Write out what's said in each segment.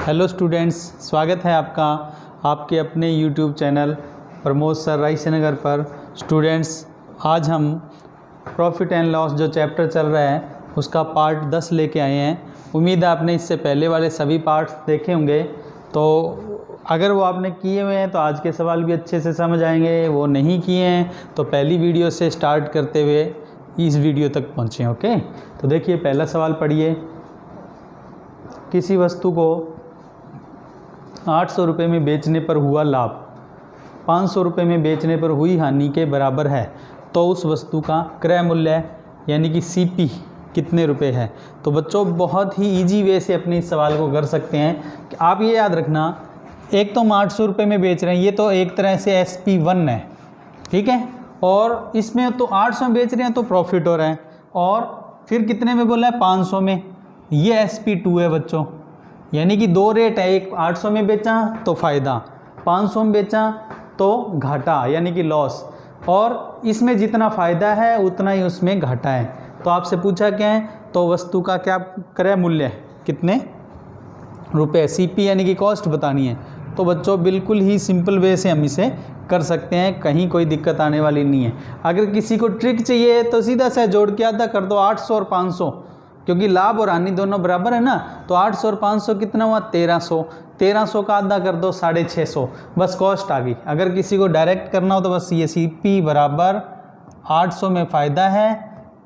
Hello students, स्वागत है आपका आपके अपने यूट्यूब चैनल प्रमोद सर रायसेनगर पर। स्टूडेंट्स, आज हम प्रॉफिट एंड लॉस जो चैप्टर चल रहा है उसका पार्ट 10 लेके आए हैं। उम्मीद है आपने इससे पहले वाले सभी पार्ट्स देखे होंगे, तो अगर वो आपने किए हुए हैं तो आज के सवाल भी अच्छे से समझ आएंगे। वो नहीं किए हैं तो पहली वीडियो से स्टार्ट करते हुए इस वीडियो तक पहुँचें। ओके, तो देखिए पहला सवाल पढ़िए। किसी वस्तु को 800 रुपये में बेचने पर हुआ लाभ 500 रुपये में बेचने पर हुई हानि के बराबर है, तो उस वस्तु का क्रय मूल्य यानी कि सीपी कितने रुपए है। तो बच्चों, बहुत ही इजी वे से अपने इस सवाल को कर सकते हैं कि आप ये याद रखना, एक तो हम 800 रुपये में बेच रहे हैं, ये तो एक तरह से SP1 है, ठीक है। और इसमें तो 800 में बेच रहे हैं तो प्रॉफिट हो रहा है, और फिर कितने में बोला है 500 में, ये SP2 है बच्चों। यानी कि दो रेट है, एक 800 में बेचा तो फ़ायदा, 500 में बेचा तो घाटा यानी कि लॉस। और इसमें जितना फ़ायदा है उतना ही उसमें घाटा है। तो आपसे पूछा क्या है, तो वस्तु का क्या क्रय मूल्य है, कितने रुपए, सीपी यानी कि कॉस्ट बतानी है। तो बच्चों बिल्कुल ही सिंपल वे से हम इसे कर सकते हैं, कहीं कोई दिक्कत आने वाली नहीं है। अगर किसी को ट्रिक चाहिए तो सीधा सा जोड़ के आधा कर दो, 800 और 500, क्योंकि लाभ और हानि दोनों बराबर है ना। तो 800 और 500 कितना हुआ 1300, 1300 का आधा कर दो 650, बस कॉस्ट आ गई। अगर किसी को डायरेक्ट करना हो तो बस ये सीपी बराबर 800 में फ़ायदा है,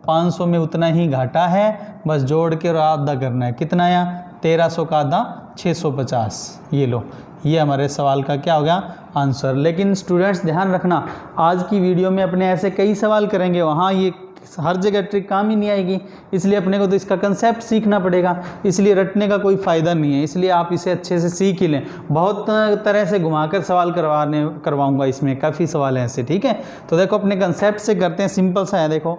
500 में उतना ही घाटा है, बस जोड़ के और आधा करना है। कितना आया 1300 का आधा 650। ये लो, ये हमारे सवाल का क्या हो गया आंसर। लेकिन स्टूडेंट्स ध्यान रखना, आज की वीडियो में अपने ऐसे कई सवाल करेंगे, वहाँ ये हर जगह ट्रिक काम ही नहीं आएगी। इसलिए अपने को तो इसका कंसेप्ट सीखना पड़ेगा, इसलिए रटने का कोई फ़ायदा नहीं है। इसलिए आप इसे अच्छे से सीख ही लें। बहुत तरह से घुमाकर सवाल करवाऊंगा, इसमें काफ़ी सवाल हैं ऐसे, ठीक है। तो देखो अपने कंसेप्ट से करते हैं, सिंपल सा है। देखो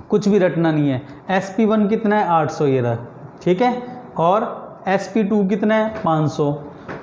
कुछ भी रटना नहीं है। SP1 कितना है 800 ये रहा, ठीक है। और SP2 कितना है 500।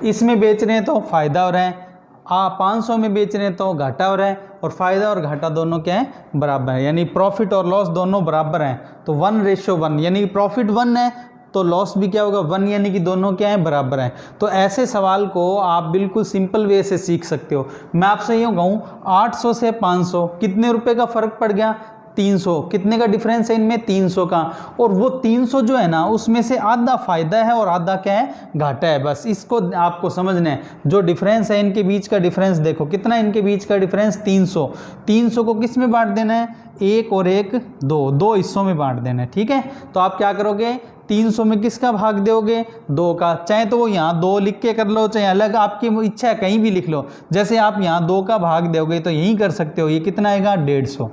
इसमें बेच रहे हैं तो फ़ायदा हो रहा है, 500 में बेच रहे हैं तो घाटा हो रहा है। और फ़ायदा और घाटा दोनों क्या है बराबर है, यानी प्रॉफिट और लॉस दोनों बराबर हैं। तो 1:1, यानी प्रॉफिट 1 है तो लॉस भी क्या होगा 1, यानी कि दोनों क्या है बराबर हैं। तो ऐसे सवाल को आप बिल्कुल सिंपल वे से सीख सकते हो। मैं आपसे यूँ कहूँ 800 से 500 कितने रुपए का फ़र्क पड़ गया 300। कितने का डिफरेंस है इनमें 300 का। और वो 300 जो है ना, उसमें से आधा फ़ायदा है और आधा क्या है घाटा है। बस इसको आपको समझना है। जो डिफरेंस है इनके बीच का डिफरेंस देखो कितना है, इनके बीच का डिफरेंस 300। 300 को किस में बांट देना है, 1 और 1 2, 2 हिस्सों में बांट देना है, ठीक है। तो आप क्या करोगे, 300 में किसका भाग दोगे 2 का। चाहे तो वो यहाँ 2 लिख के कर लो, चाहे अलग आपकी इच्छा है कहीं भी लिख लो। जैसे आप यहाँ 2 का भाग दोगे तो यहीं कर सकते हो। ये कितना आएगा 150,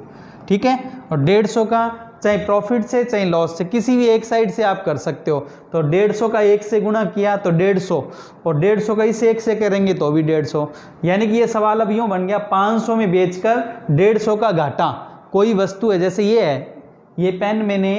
ठीक है। और 150 का चाहे प्रॉफिट से चाहे लॉस से किसी भी एक साइड से आप कर सकते हो। तो 150 का 1 से गुणा किया तो 150, और 150 का इस 1 से करेंगे तो भी 150। यानी कि ये सवाल अब यूँ बन गया 500 में बेचकर 150 का घाटा। कोई वस्तु है, जैसे ये है, ये पेन मैंने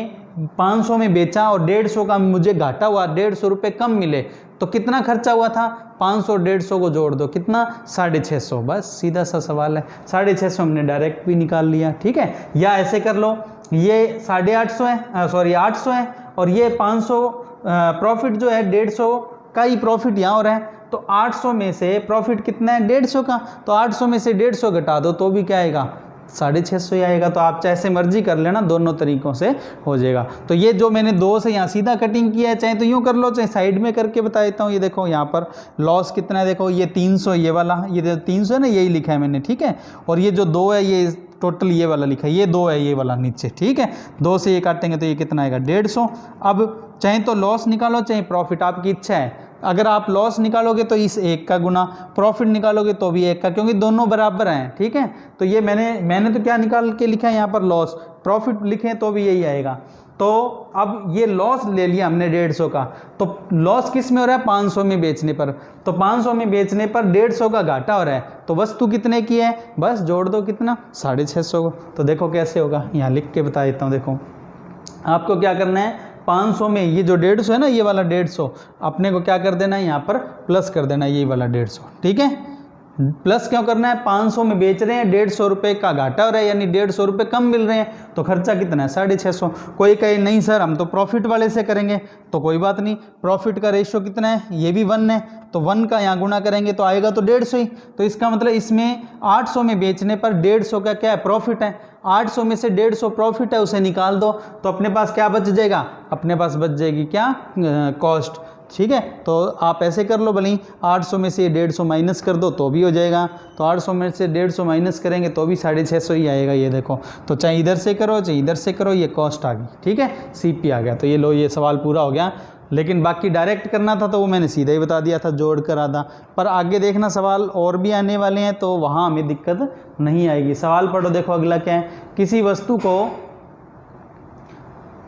500 में बेचा और 150 का मुझे घाटा हुआ, 150 रुपये कम मिले, तो कितना खर्चा हुआ था 500 और 150 को जोड़ दो, कितना 650। बस सीधा सा सवाल है, 650 हमने डायरेक्ट भी निकाल लिया, ठीक है। या ऐसे कर लो, ये 850 है, सॉरी 800 है, और ये 500 प्रॉफिट जो है 150 का ही प्रॉफिट यहाँ हो रहा है। तो 800 में से प्रॉफिट कितना है 150 का, तो 800 में से 150 घटा दो तो भी क्या आएगा 650 ही आएगा। तो आप जैसे मर्जी कर लेना, दोनों तरीकों से हो जाएगा। तो ये जो मैंने 2 से यहाँ सीधा कटिंग किया है, चाहे तो यूँ कर लो चाहे साइड में करके बता देता हूँ। ये देखो यहाँ पर लॉस कितना है, देखो ये 300, ये वाला ये 300 है ना, यही लिखा है मैंने, ठीक है। और ये जो 2 है ये टोटल ये वाला लिखा है, ये 2 है ये वाला नीचे, ठीक है। 2 से ये काटेंगे तो ये कितना आएगा 150। अब चाहे तो लॉस निकालो चाहे प्रॉफिट, आपकी इच्छा है। अगर आप लॉस निकालोगे तो इस 1 का गुना, प्रॉफिट निकालोगे तो भी 1 का, क्योंकि दोनों बराबर हैं, ठीक है। तो ये मैंने तो क्या निकाल के लिखा है यहाँ पर लॉस, प्रॉफिट लिखें तो भी यही आएगा। तो अब ये लॉस ले लिया हमने 150 का, तो लॉस किस में हो रहा है 500 में बेचने पर। तो 500 में बेचने पर 150 का घाटा हो रहा है। तो वस्तु कितने की है, बस जोड़ दो कितना 650 को। तो देखो कैसे होगा, यहाँ लिख के बता देता हूँ। देखो आपको क्या करना है, 500 में ये जो 150 है ना, ये वाला 150 अपने को क्या कर देना है यहाँ पर प्लस कर देना है, ये वाला 150, ठीक है। प्लस क्यों करना है, 500 में बेच रहे हैं, 150 रुपये का घाटा हो रहा है, यानी 150 रुपये कम मिल रहे हैं, तो खर्चा कितना है 650। कोई कहे नहीं सर हम तो प्रॉफिट वाले से करेंगे, तो कोई बात नहीं, प्रॉफिट का रेशियो कितना है, ये भी 1 है, तो 1 का यहाँ गुणा करेंगे तो आएगा तो 150 ही। तो इसका मतलब इसमें 800 में बेचने पर 150 का क्या है, प्रॉफिट है। 800 में से 150 प्रॉफिट है, उसे निकाल दो तो अपने पास क्या बच जाएगा, अपने पास बच जाएगी क्या, कॉस्ट। ठीक है, तो आप ऐसे कर लो भले ही, 800 में से 150 माइनस कर दो तो भी हो जाएगा, तो 800 में से 150 माइनस करेंगे तो भी 650 ही आएगा, ये देखो। तो चाहे इधर से करो चाहे इधर से करो, ये कॉस्ट आ गई। ठीक है, सीपी आ गया। तो ये लो, ये सवाल पूरा हो गया। लेकिन बाकी डायरेक्ट करना था तो वो मैंने सीधा ही बता दिया था, जोड़ कर आधा। पर आगे देखना सवाल और भी आने वाले हैं, तो वहाँ हमें दिक्कत नहीं आएगी। सवाल पढ़ो, देखो अगला क्या है, किसी वस्तु को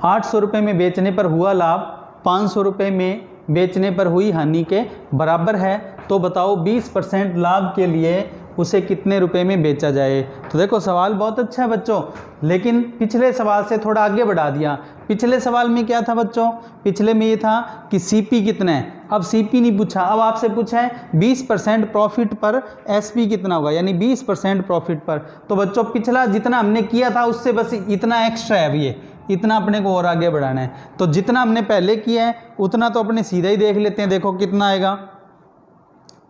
800 रुपये में बेचने पर हुआ लाभ 500 रुपये में बेचने पर हुई हानि के बराबर है, तो बताओ 20% लाभ के लिए उसे कितने रुपए में बेचा जाए। तो देखो सवाल बहुत अच्छा है बच्चों, लेकिन पिछले सवाल से थोड़ा आगे बढ़ा दिया। पिछले सवाल में क्या था बच्चों, पिछले में ये था कि सीपी कितना है, अब सीपी नहीं पूछा, अब आपसे पूछा है 20% प्रॉफिट पर एसपी कितना होगा, यानी 20% प्रॉफिट पर। तो बच्चों पिछला जितना हमने किया था उससे बस इतना एक्स्ट्रा है, अब ये इतना अपने को और आगे बढ़ाना है। तो जितना हमने पहले किया है उतना तो अपने सीधा ही देख लेते हैं। देखो कितना आएगा,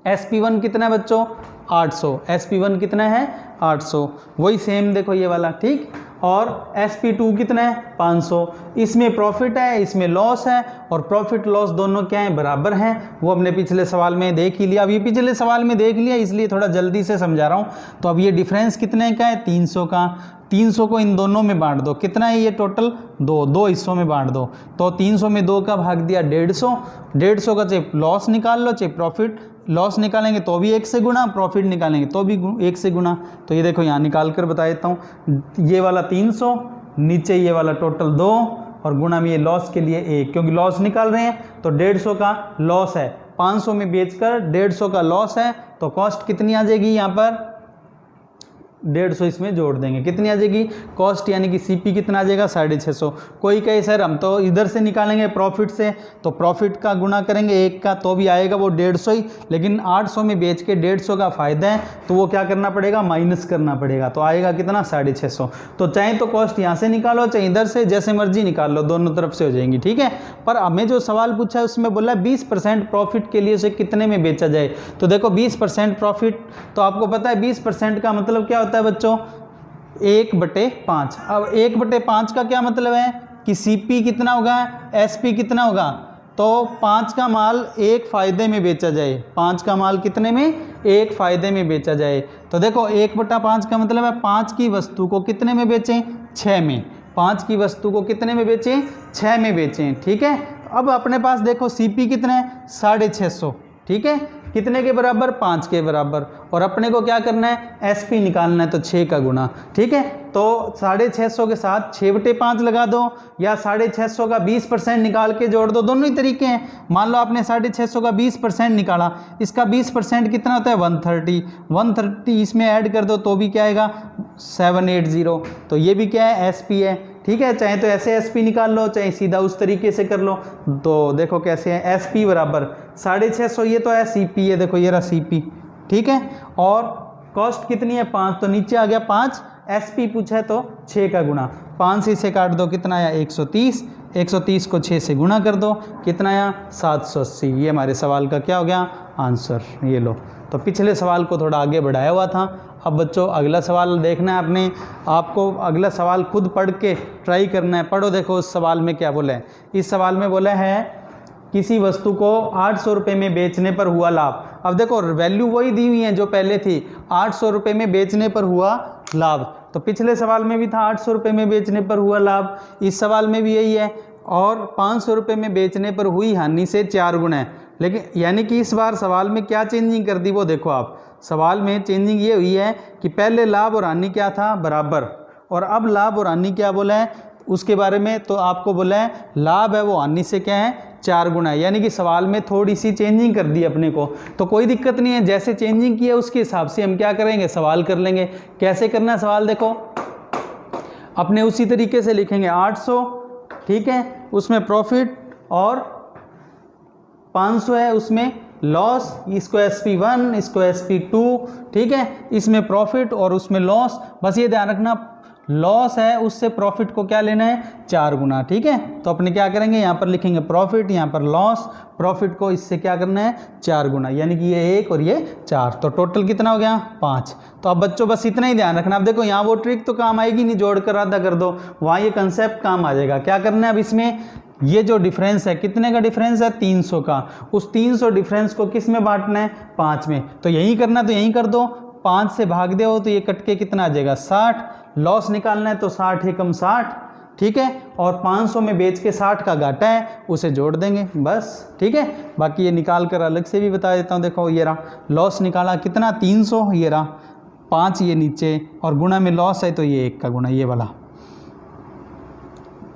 SP1 कितना है बच्चों, 800, SP1 कितना है 800, वही सेम देखो ये वाला, ठीक। और SP2 कितना है 500। इसमें प्रॉफिट है, इसमें लॉस है, और प्रॉफिट लॉस दोनों क्या है, बराबर हैं। वो हमने पिछले सवाल में देख ही लिया। अब ये पिछले सवाल में देख लिया इसलिए थोड़ा जल्दी से समझा रहा हूँ। तो अब ये डिफरेंस कितने का है, 300 का। 300 को इन दोनों में बांट दो, कितना है ये टोटल, दो हिस्सों में बांट दो। तो 300 में 2 का भाग दिया 150। 150 का चाहे लॉस निकाल लो चाहे प्रॉफिट, लॉस निकालेंगे तो भी 1 से गुना, प्रॉफिट निकालेंगे तो भी 1 से गुना। तो ये देखो यहाँ निकाल कर बता देता हूँ, ये वाला 300, नीचे ये वाला टोटल 2, और गुणा में ये लॉस के लिए 1, क्योंकि लॉस निकाल रहे हैं। तो 150 का लॉस है, 500 में बेचकर 150 का लॉस है, तो कॉस्ट कितनी आ जाएगी यहाँ पर, 150 इसमें जोड़ देंगे, कितनी आ जाएगी कॉस्ट, यानी कि सीपी कितना आ जाएगा 650। कोई कहे सर हम तो इधर से निकालेंगे प्रॉफिट से, तो प्रॉफिट का गुना करेंगे 1 का तो भी आएगा वो 150 ही, लेकिन 800 में बेच के 150 का फ़ायदा है तो वो क्या करना पड़ेगा, माइनस करना पड़ेगा। तो आएगा कितना 650। तो चाहे तो कॉस्ट यहाँ से निकालो चाहे इधर से, जैसे मर्जी निकाल लो, दोनों तरफ से हो जाएंगी। ठीक है, पर हमें जो सवाल पूछा है उसमें बोला 20% प्रॉफिट के लिए उसे कितने में बेचा जाए। तो देखो 20% प्रॉफिट, तो आपको पता है 20% का मतलब क्या होता है बच्चों, 1/5। अब 1/5 का क्या मतलब है कि सीपी कितना होगा, एसपी कितना होगा। तो 5 का माल 1 फायदे में बेचा जाए, 5 का माल कितने में, 1 फायदे में बेचा जाए। तो देखो 1/5 का मतलब है 5 की वस्तु को कितने में बेचें, 6 में। 5 की वस्तु को कितने में बेचें, 6 में बेचें। ठीक है, अब अपने पास देखो सीपी कितना है 650। ठीक है, कितने के बराबर, 5 के बराबर, और अपने को क्या करना है, एसपी निकालना है, तो 6 का गुना। ठीक है, तो 650 के साथ 6/5 लगा दो, या 650 का 20% निकाल के जोड़ दो, दोनों ही तरीके हैं। मान लो आपने 650 का 20% निकाला, इसका 20% कितना होता है 130, 130 इसमें ऐड कर दो तो भी क्या आएगा 780। तो ये भी क्या है, एसपी है। ठीक है, चाहे तो ऐसे एसपी निकाल लो चाहे सीधा उस तरीके से कर लो। तो देखो कैसे है, एसपी बराबर 650, ये तो है सीपी है, देखो ये रहा सीपी। ठीक है, और कॉस्ट कितनी है 5, तो नीचे आ गया 5, एसपी पूछा है तो 6 का गुणा, 5 से इसे काट दो कितना आया 130, 130 को 6 से गुणा कर दो कितना आया 780। ये हमारे सवाल का क्या हो गया आंसर, ये लो। तो पिछले सवाल को थोड़ा आगे बढ़ाया हुआ था। अब बच्चों अगला सवाल देखना है आपने, आपको अगला सवाल खुद पढ़ के ट्राई करना है। पढ़ो, देखो उस सवाल में क्या बोला है। इस सवाल में बोला है किसी वस्तु को 800 रुपये में बेचने पर हुआ लाभ। अब देखो वैल्यू वही दी हुई है जो पहले थी, 800 रुपये में बेचने पर हुआ लाभ। तो पिछले सवाल में भी था 800 रुपये में बेचने पर हुआ लाभ, इस सवाल में भी यही है। और 500 रुपये में बेचने पर हुई हानि से 4 गुना है। लेकिन यानी कि इस बार सवाल में क्या चेंजिंग कर दी वो देखो आप। सवाल में चेंजिंग ये हुई है कि पहले लाभ और हानि क्या था बराबर, और अब लाभ और हानि क्या बोला है उसके बारे में। तो आपको बोला है लाभ है वो हानि से क्या है 4 गुना है, यानी कि सवाल में थोड़ी सी चेंजिंग कर दी अपने को। तो कोई दिक्कत नहीं है, जैसे चेंजिंग की है उसके हिसाब से हम क्या करेंगे सवाल कर लेंगे। कैसे करना है सवाल देखो, अपने उसी तरीके से लिखेंगे 800, ठीक है, उसमें प्रॉफिट और 500 है, उसमें लॉस, इसको SP1, इसको SP2, ठीक है, इसमें प्रॉफिट और उसमें लॉस। बस ये ध्यान रखना लॉस है उससे प्रॉफिट को क्या लेना है 4 गुना, ठीक है। तो अपने क्या करेंगे, यहाँ पर लिखेंगे प्रॉफिट, यहाँ पर लॉस, प्रॉफिट को इससे क्या करना है 4 गुना, यानी कि ये 1 और ये 4, तो टोटल कितना हो गया 5। तो अब बच्चों बस इतना ही ध्यान रखना। अब देखो यहाँ वो ट्रिक तो काम आएगी नहीं, जोड़कर आधा कर दो, वहाँ ये कंसेप्ट काम आ जाएगा। क्या करना है अब इसमें, ये जो डिफरेंस है कितने का डिफरेंस है 300 का, उस 300 डिफरेंस को किस में बांटना है 5 में। तो यही करना है तो यही कर दो, 5 से भाग दो तो ये कट के कितना आ जाएगा 60। लॉस निकालना है तो 60 एकम 60, ठीक है, और 500 में बेच के 60 का घाटा है उसे जोड़ देंगे बस, ठीक है। बाकी ये निकाल कर अलग से भी बता देता हूँ। देखो ये रहा लॉस निकाला कितना 300, ये रहा 5 ये नीचे, और गुणा में लॉस है तो ये 1 का गुणा ये वाला,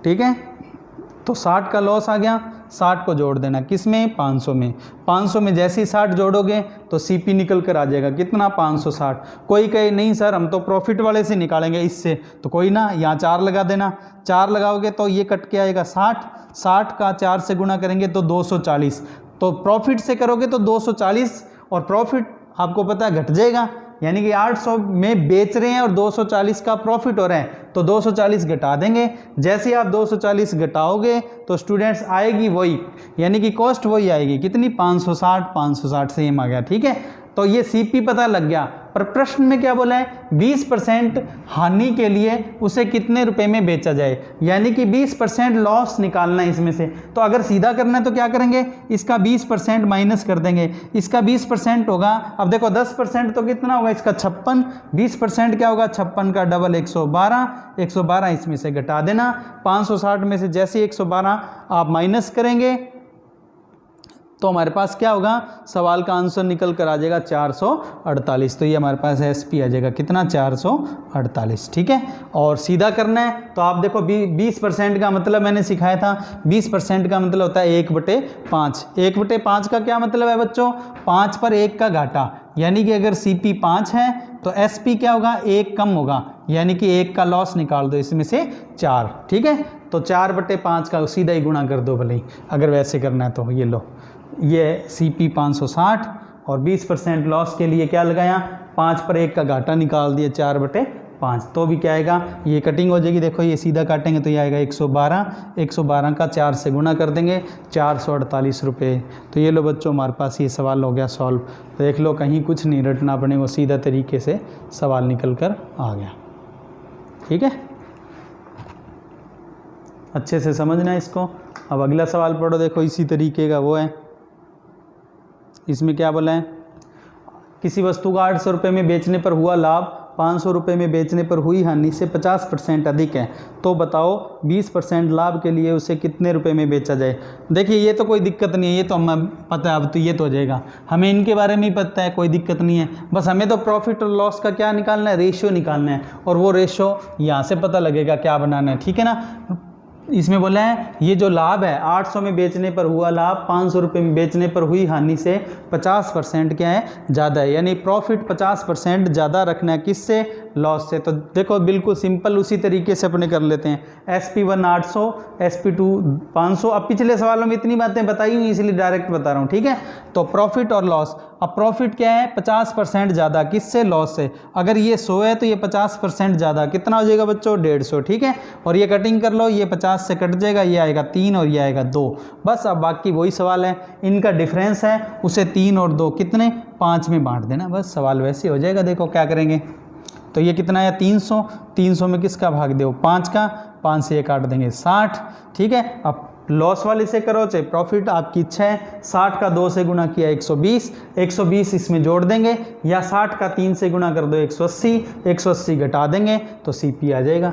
ठीक है। तो 60 का लॉस आ गया, 60 को जोड़ देना किस में 500 में, 500 में जैसे ही 60 जोड़ोगे तो CP निकल कर आ जाएगा कितना 560। कोई कहे नहीं सर हम तो प्रॉफिट वाले से निकालेंगे इससे, तो कोई ना यहाँ 4 लगा देना, 4 लगाओगे तो ये कट के आएगा 60, 60 का 4 से गुणा करेंगे तो 240, तो प्रॉफिट से करोगे तो 240, और प्रॉफिट आपको पता है घट जाएगा, यानी कि 800 में बेच रहे हैं और 240 का प्रॉफिट हो रहा है, तो 240 घटा देंगे। जैसे ही आप 240 घटाओगे तो स्टूडेंट्स आएगी वही, यानी कि कॉस्ट वही आएगी कितनी 560 सेम आ गया, ठीक है। तो ये CP पता लग गया, पर प्रश्न में क्या बोला है 20% हानि के लिए उसे कितने रुपए में बेचा जाए, यानी कि 20% लॉस निकालना है इसमें से। तो अगर सीधा करना है तो क्या करेंगे, इसका 20% माइनस कर देंगे, इसका 20% होगा, अब देखो 10% तो कितना होगा इसका 56, 20% क्या होगा 56 का डबल 112, 112 इसमें से घटा देना, 560 में से जैसे 112 आप माइनस करेंगे तो हमारे पास क्या होगा, सवाल का आंसर निकल कर आ जाएगा 448। तो ये हमारे पास SP आ जाएगा कितना 448, ठीक है। और सीधा करना है तो आप देखो 20% का मतलब मैंने सिखाया था, 20% का मतलब होता है 1/5। 1/5 का क्या मतलब है बच्चों, 5 पर 1 का घाटा, यानी कि अगर CP 5 है तो SP क्या होगा 1 कम होगा, यानी कि 1 का लॉस निकाल दो इसमें से 4, ठीक है। तो 4/5 का सीधा ही गुणा कर दो भले ही, अगर वैसे करना है तो ये लो, ये CP 560 और 20% लॉस के लिए क्या लगाया 5 पर 1 का घाटा निकाल दिया 4/5, तो भी क्या आएगा ये कटिंग हो जाएगी। देखो ये सीधा काटेंगे तो ये आएगा 112, 112 का 4 से गुणा कर देंगे 448 रुपये। तो ये लो बच्चों हमारे पास ये सवाल हो गया सॉल्व। तो देख लो कहीं कुछ नहीं रटना अपने को, सीधा तरीके से सवाल निकल कर आ गया, ठीक है। अच्छे से समझना इसको। अब अगला सवाल पढ़ो, देखो इसी तरीके का वो है, इसमें क्या बोला है, किसी वस्तु का 800 रुपये में बेचने पर हुआ लाभ 500 रुपये में बेचने पर हुई हानि से 50% अधिक है, तो बताओ 20% लाभ के लिए उसे कितने रुपए में बेचा जाए। देखिए ये तो कोई दिक्कत नहीं है, ये तो हमें पता है, अब तो ये तो हो जाएगा, हमें इनके बारे में ही पता है, कोई दिक्कत नहीं है। बस हमें तो प्रॉफिट और लॉस का क्या निकालना है, रेशियो निकालना है, और वो रेशियो यहाँ से पता लगेगा क्या बनाना है, ठीक है ना। इसमें बोला है ये जो लाभ है 800 में बेचने पर हुआ लाभ 500 रुपये में बेचने पर हुई हानि से 50% क्या है ज़्यादा है, यानी प्रॉफिट 50% ज़्यादा रखना है किससे, लॉस से। तो देखो बिल्कुल सिंपल उसी तरीके से अपने कर लेते हैं। SP1 800, SP2 500। अब पिछले सवालों में इतनी बातें बताई हुई इसलिए डायरेक्ट बता रहा हूँ, ठीक है। तो प्रॉफिट और लॉस, अब प्रॉफिट क्या है 50% ज़्यादा किससे, लॉस से। अगर ये 100 है तो ये 50% ज़्यादा कितना हो जाएगा बच्चों 150, ठीक है। और ये कटिंग कर लो, ये 50 से कट जाएगा, ये आएगा 3 और ये आएगा 2। बस अब बाकी वही सवाल है, इनका डिफरेंस है उसे 3 और 2 कितने 5 में बांट देना, बस सवाल वैसे हो जाएगा। देखो क्या करेंगे, तो ये कितना है 300, 300 में किसका भाग दो 5 का, 5 से ये काट देंगे 60, ठीक है। अब लॉस वाले से करो चाहे प्रॉफिट, आपकी इच्छा है। 60 का 2 से गुणा किया 120, 120 इसमें जोड़ देंगे, या 60 का 3 से गुणा कर दो 180, 180 घटा देंगे तो CP आ जाएगा।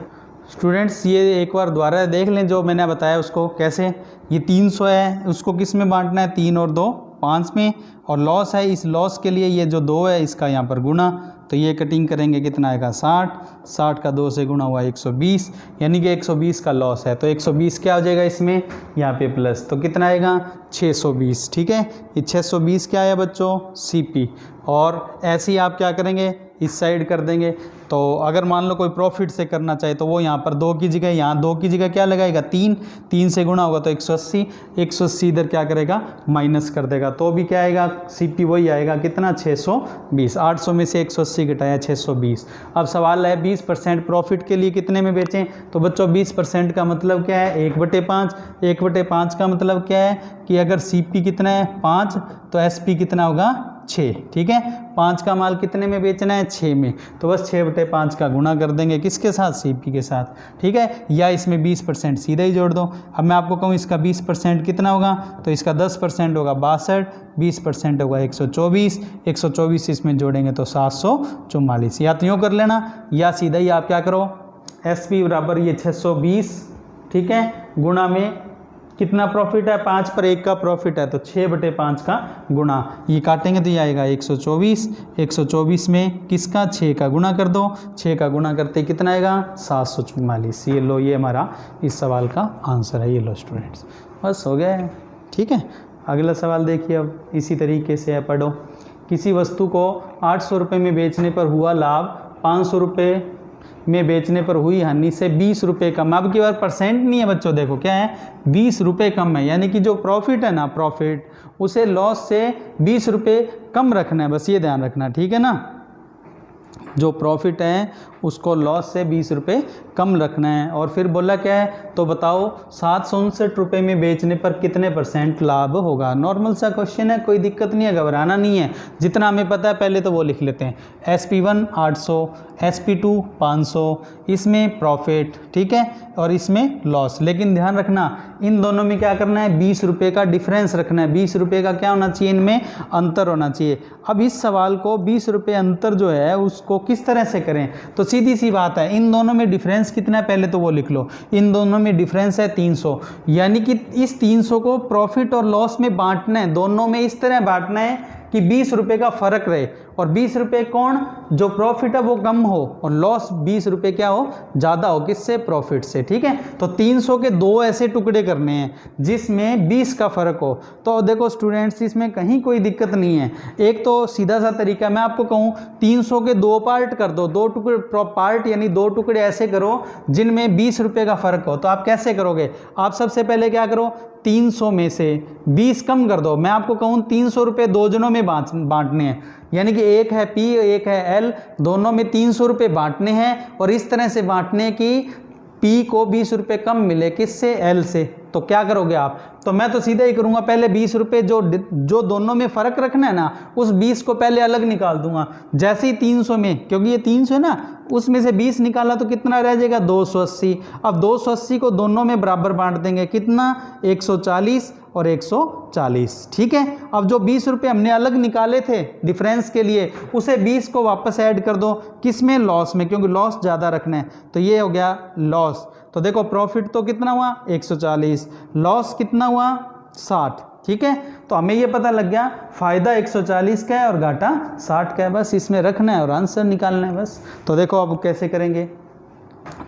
स्टूडेंट्स ये एक बार दोबारा देख लें जो मैंने बताया उसको कैसे। ये 300 है उसको किस में बांटना है, 3 और 2 5 में, और लॉस है, इस लॉस के लिए ये जो 2 है इसका यहाँ पर गुणा, तो ये कटिंग करेंगे कितना आएगा 60, 60 का 2 से गुणा हुआ 120, यानी कि 120 का लॉस है। तो 120 क्या हो जाएगा इसमें यहाँ पे प्लस, तो कितना आएगा 620, ठीक है। ये 620 क्या है बच्चों CP। और ऐसे ही आप क्या करेंगे, इस साइड कर देंगे। तो अगर मान लो कोई प्रॉफिट से करना चाहे तो वो यहाँ पर 2 की जगह, यहाँ 2 की जगह क्या लगाएगा 3, 3 से गुणा होगा तो 180, 180 इधर क्या करेगा माइनस कर देगा, तो भी क्या आएगा CP वही आएगा कितना 620। 800 में से 180 घटाया 620। अब सवाल है 20% प्रॉफिट के लिए कितने में बेचें, तो बच्चों 20% का मतलब क्या है 1/5। 1/5 का मतलब क्या है कि अगर CP कितना है 5 तो SP कितना होगा 6, ठीक है। 5 का माल कितने में बेचना है 6 में, तो बस 6/5 का गुणा कर देंगे किसके साथ CP के साथ, ठीक है। या इसमें 20% सीधा ही जोड़ दो। अब मैं आपको कहूँ इसका 20% कितना होगा, तो इसका 10% होगा 62, 20% होगा 124, 124 इसमें जोड़ेंगे तो 744। या तो यूँ कर लेना या सीधा ही आप क्या करो SP बराबर ये 620, ठीक है, गुणा में कितना प्रॉफिट है 5 पर 1 का प्रॉफिट है तो 6/5 का गुणा, ये काटेंगे तो ये आएगा 124। 124 में किसका 6 का गुणा कर दो, 6 का गुणा करते कितना आएगा 744। ये लो, ये हमारा इस सवाल का आंसर है। ये लो स्टूडेंट्स, बस हो गया है, ठीक है। अगला सवाल देखिए, अब इसी तरीके से है, पढ़ो। किसी वस्तु को 800 रुपये में बेचने पर हुआ लाभ 500 रुपये में बेचने पर हुई हानि से 20 रुपये कम। अब की बार परसेंट नहीं है बच्चों, देखो क्या है 20 रुपये कम है, यानी कि जो प्रॉफिट है ना प्रॉफिट उसे लॉस से 20 रुपये कम रखना है, बस ये ध्यान रखना, ठीक है ना। जो प्रॉफिट है उसको लॉस से 20 रुपये कम रखना है। और फिर बोला क्या है, तो बताओ 759 रुपये में बेचने पर कितने % लाभ होगा। नॉर्मल सा क्वेश्चन है, कोई दिक्कत नहीं है, घबराना नहीं है। जितना हमें पता है पहले तो वो लिख लेते हैं। SP1 800, SP2 500, इसमें प्रॉफिट, ठीक है, और इसमें लॉस। लेकिन ध्यान रखना इन दोनों में क्या करना है 20 रुपये का डिफरेंस रखना है। 20 रुपये का क्या होना चाहिए, इनमें अंतर होना चाहिए। अब इस सवाल को 20 रुपये अंतर जो है उसको किस तरह से करें, तो सीधी सी बात है, इन दोनों में डिफरेंस कितना है पहले तो वो लिख लो। इन दोनों में डिफरेंस है 300, यानी कि इस 300 को प्रॉफिट और लॉस में बांटना है। दोनों में इस तरह बांटना है कि 20 रुपये का फर्क रहे, और 20 रुपये कौन, जो प्रॉफिट है वो कम हो और लॉस 20 रुपये क्या हो ज़्यादा हो, किससे, प्रॉफिट से, ठीक है। तो 300 के 2 ऐसे टुकड़े करने हैं जिसमें 20 का फर्क हो। तो देखो स्टूडेंट्स, इसमें कहीं कोई दिक्कत नहीं है। एक तो सीधा सा तरीका मैं आपको कहूँ 300 के 2 पार्ट कर दो, 2 टुकड़े पार्ट यानी 2 टुकड़े ऐसे करो जिनमें 20 रुपये का फर्क हो। तो आप कैसे करोगे, आप सबसे पहले क्या करो 300 में से 20 कम कर दो। मैं आपको कहूँ 300 रुपये 2 जनों में बांटने हैं, यानी कि एक है P एक है L, दोनों में 300 रुपये बांटने हैं। और इस तरह से बांटने की P को 20 रुपये कम मिले, किससे, L से। तो क्या करोगे आप, तो मैं तो सीधा ही करूंगा, पहले 20 रुपये जो दोनों में फ़र्क रखना है ना, उस 20 को पहले अलग निकाल दूंगा। जैसे ही 300 में, क्योंकि ये 300 है ना, उसमें से 20 निकाला तो कितना रह जाएगा 280। अब 280 को दोनों में बराबर बांट देंगे, कितना 140 और 140, ठीक है। अब जो 20 रुपये हमने अलग निकाले थे डिफरेंस के लिए, उसे 20 को वापस ऐड कर दो, किसमें, लॉस में, क्योंकि लॉस ज़्यादा रखना है। तो ये हो गया लॉस। तो देखो प्रॉफिट तो कितना हुआ 140, लॉस कितना हुआ 60, ठीक है। तो हमें ये पता लग गया फ़ायदा 140 का है और घाटा 60 का है, बस इसमें रखना है और आंसर निकालना है बस। तो देखो अब कैसे करेंगे,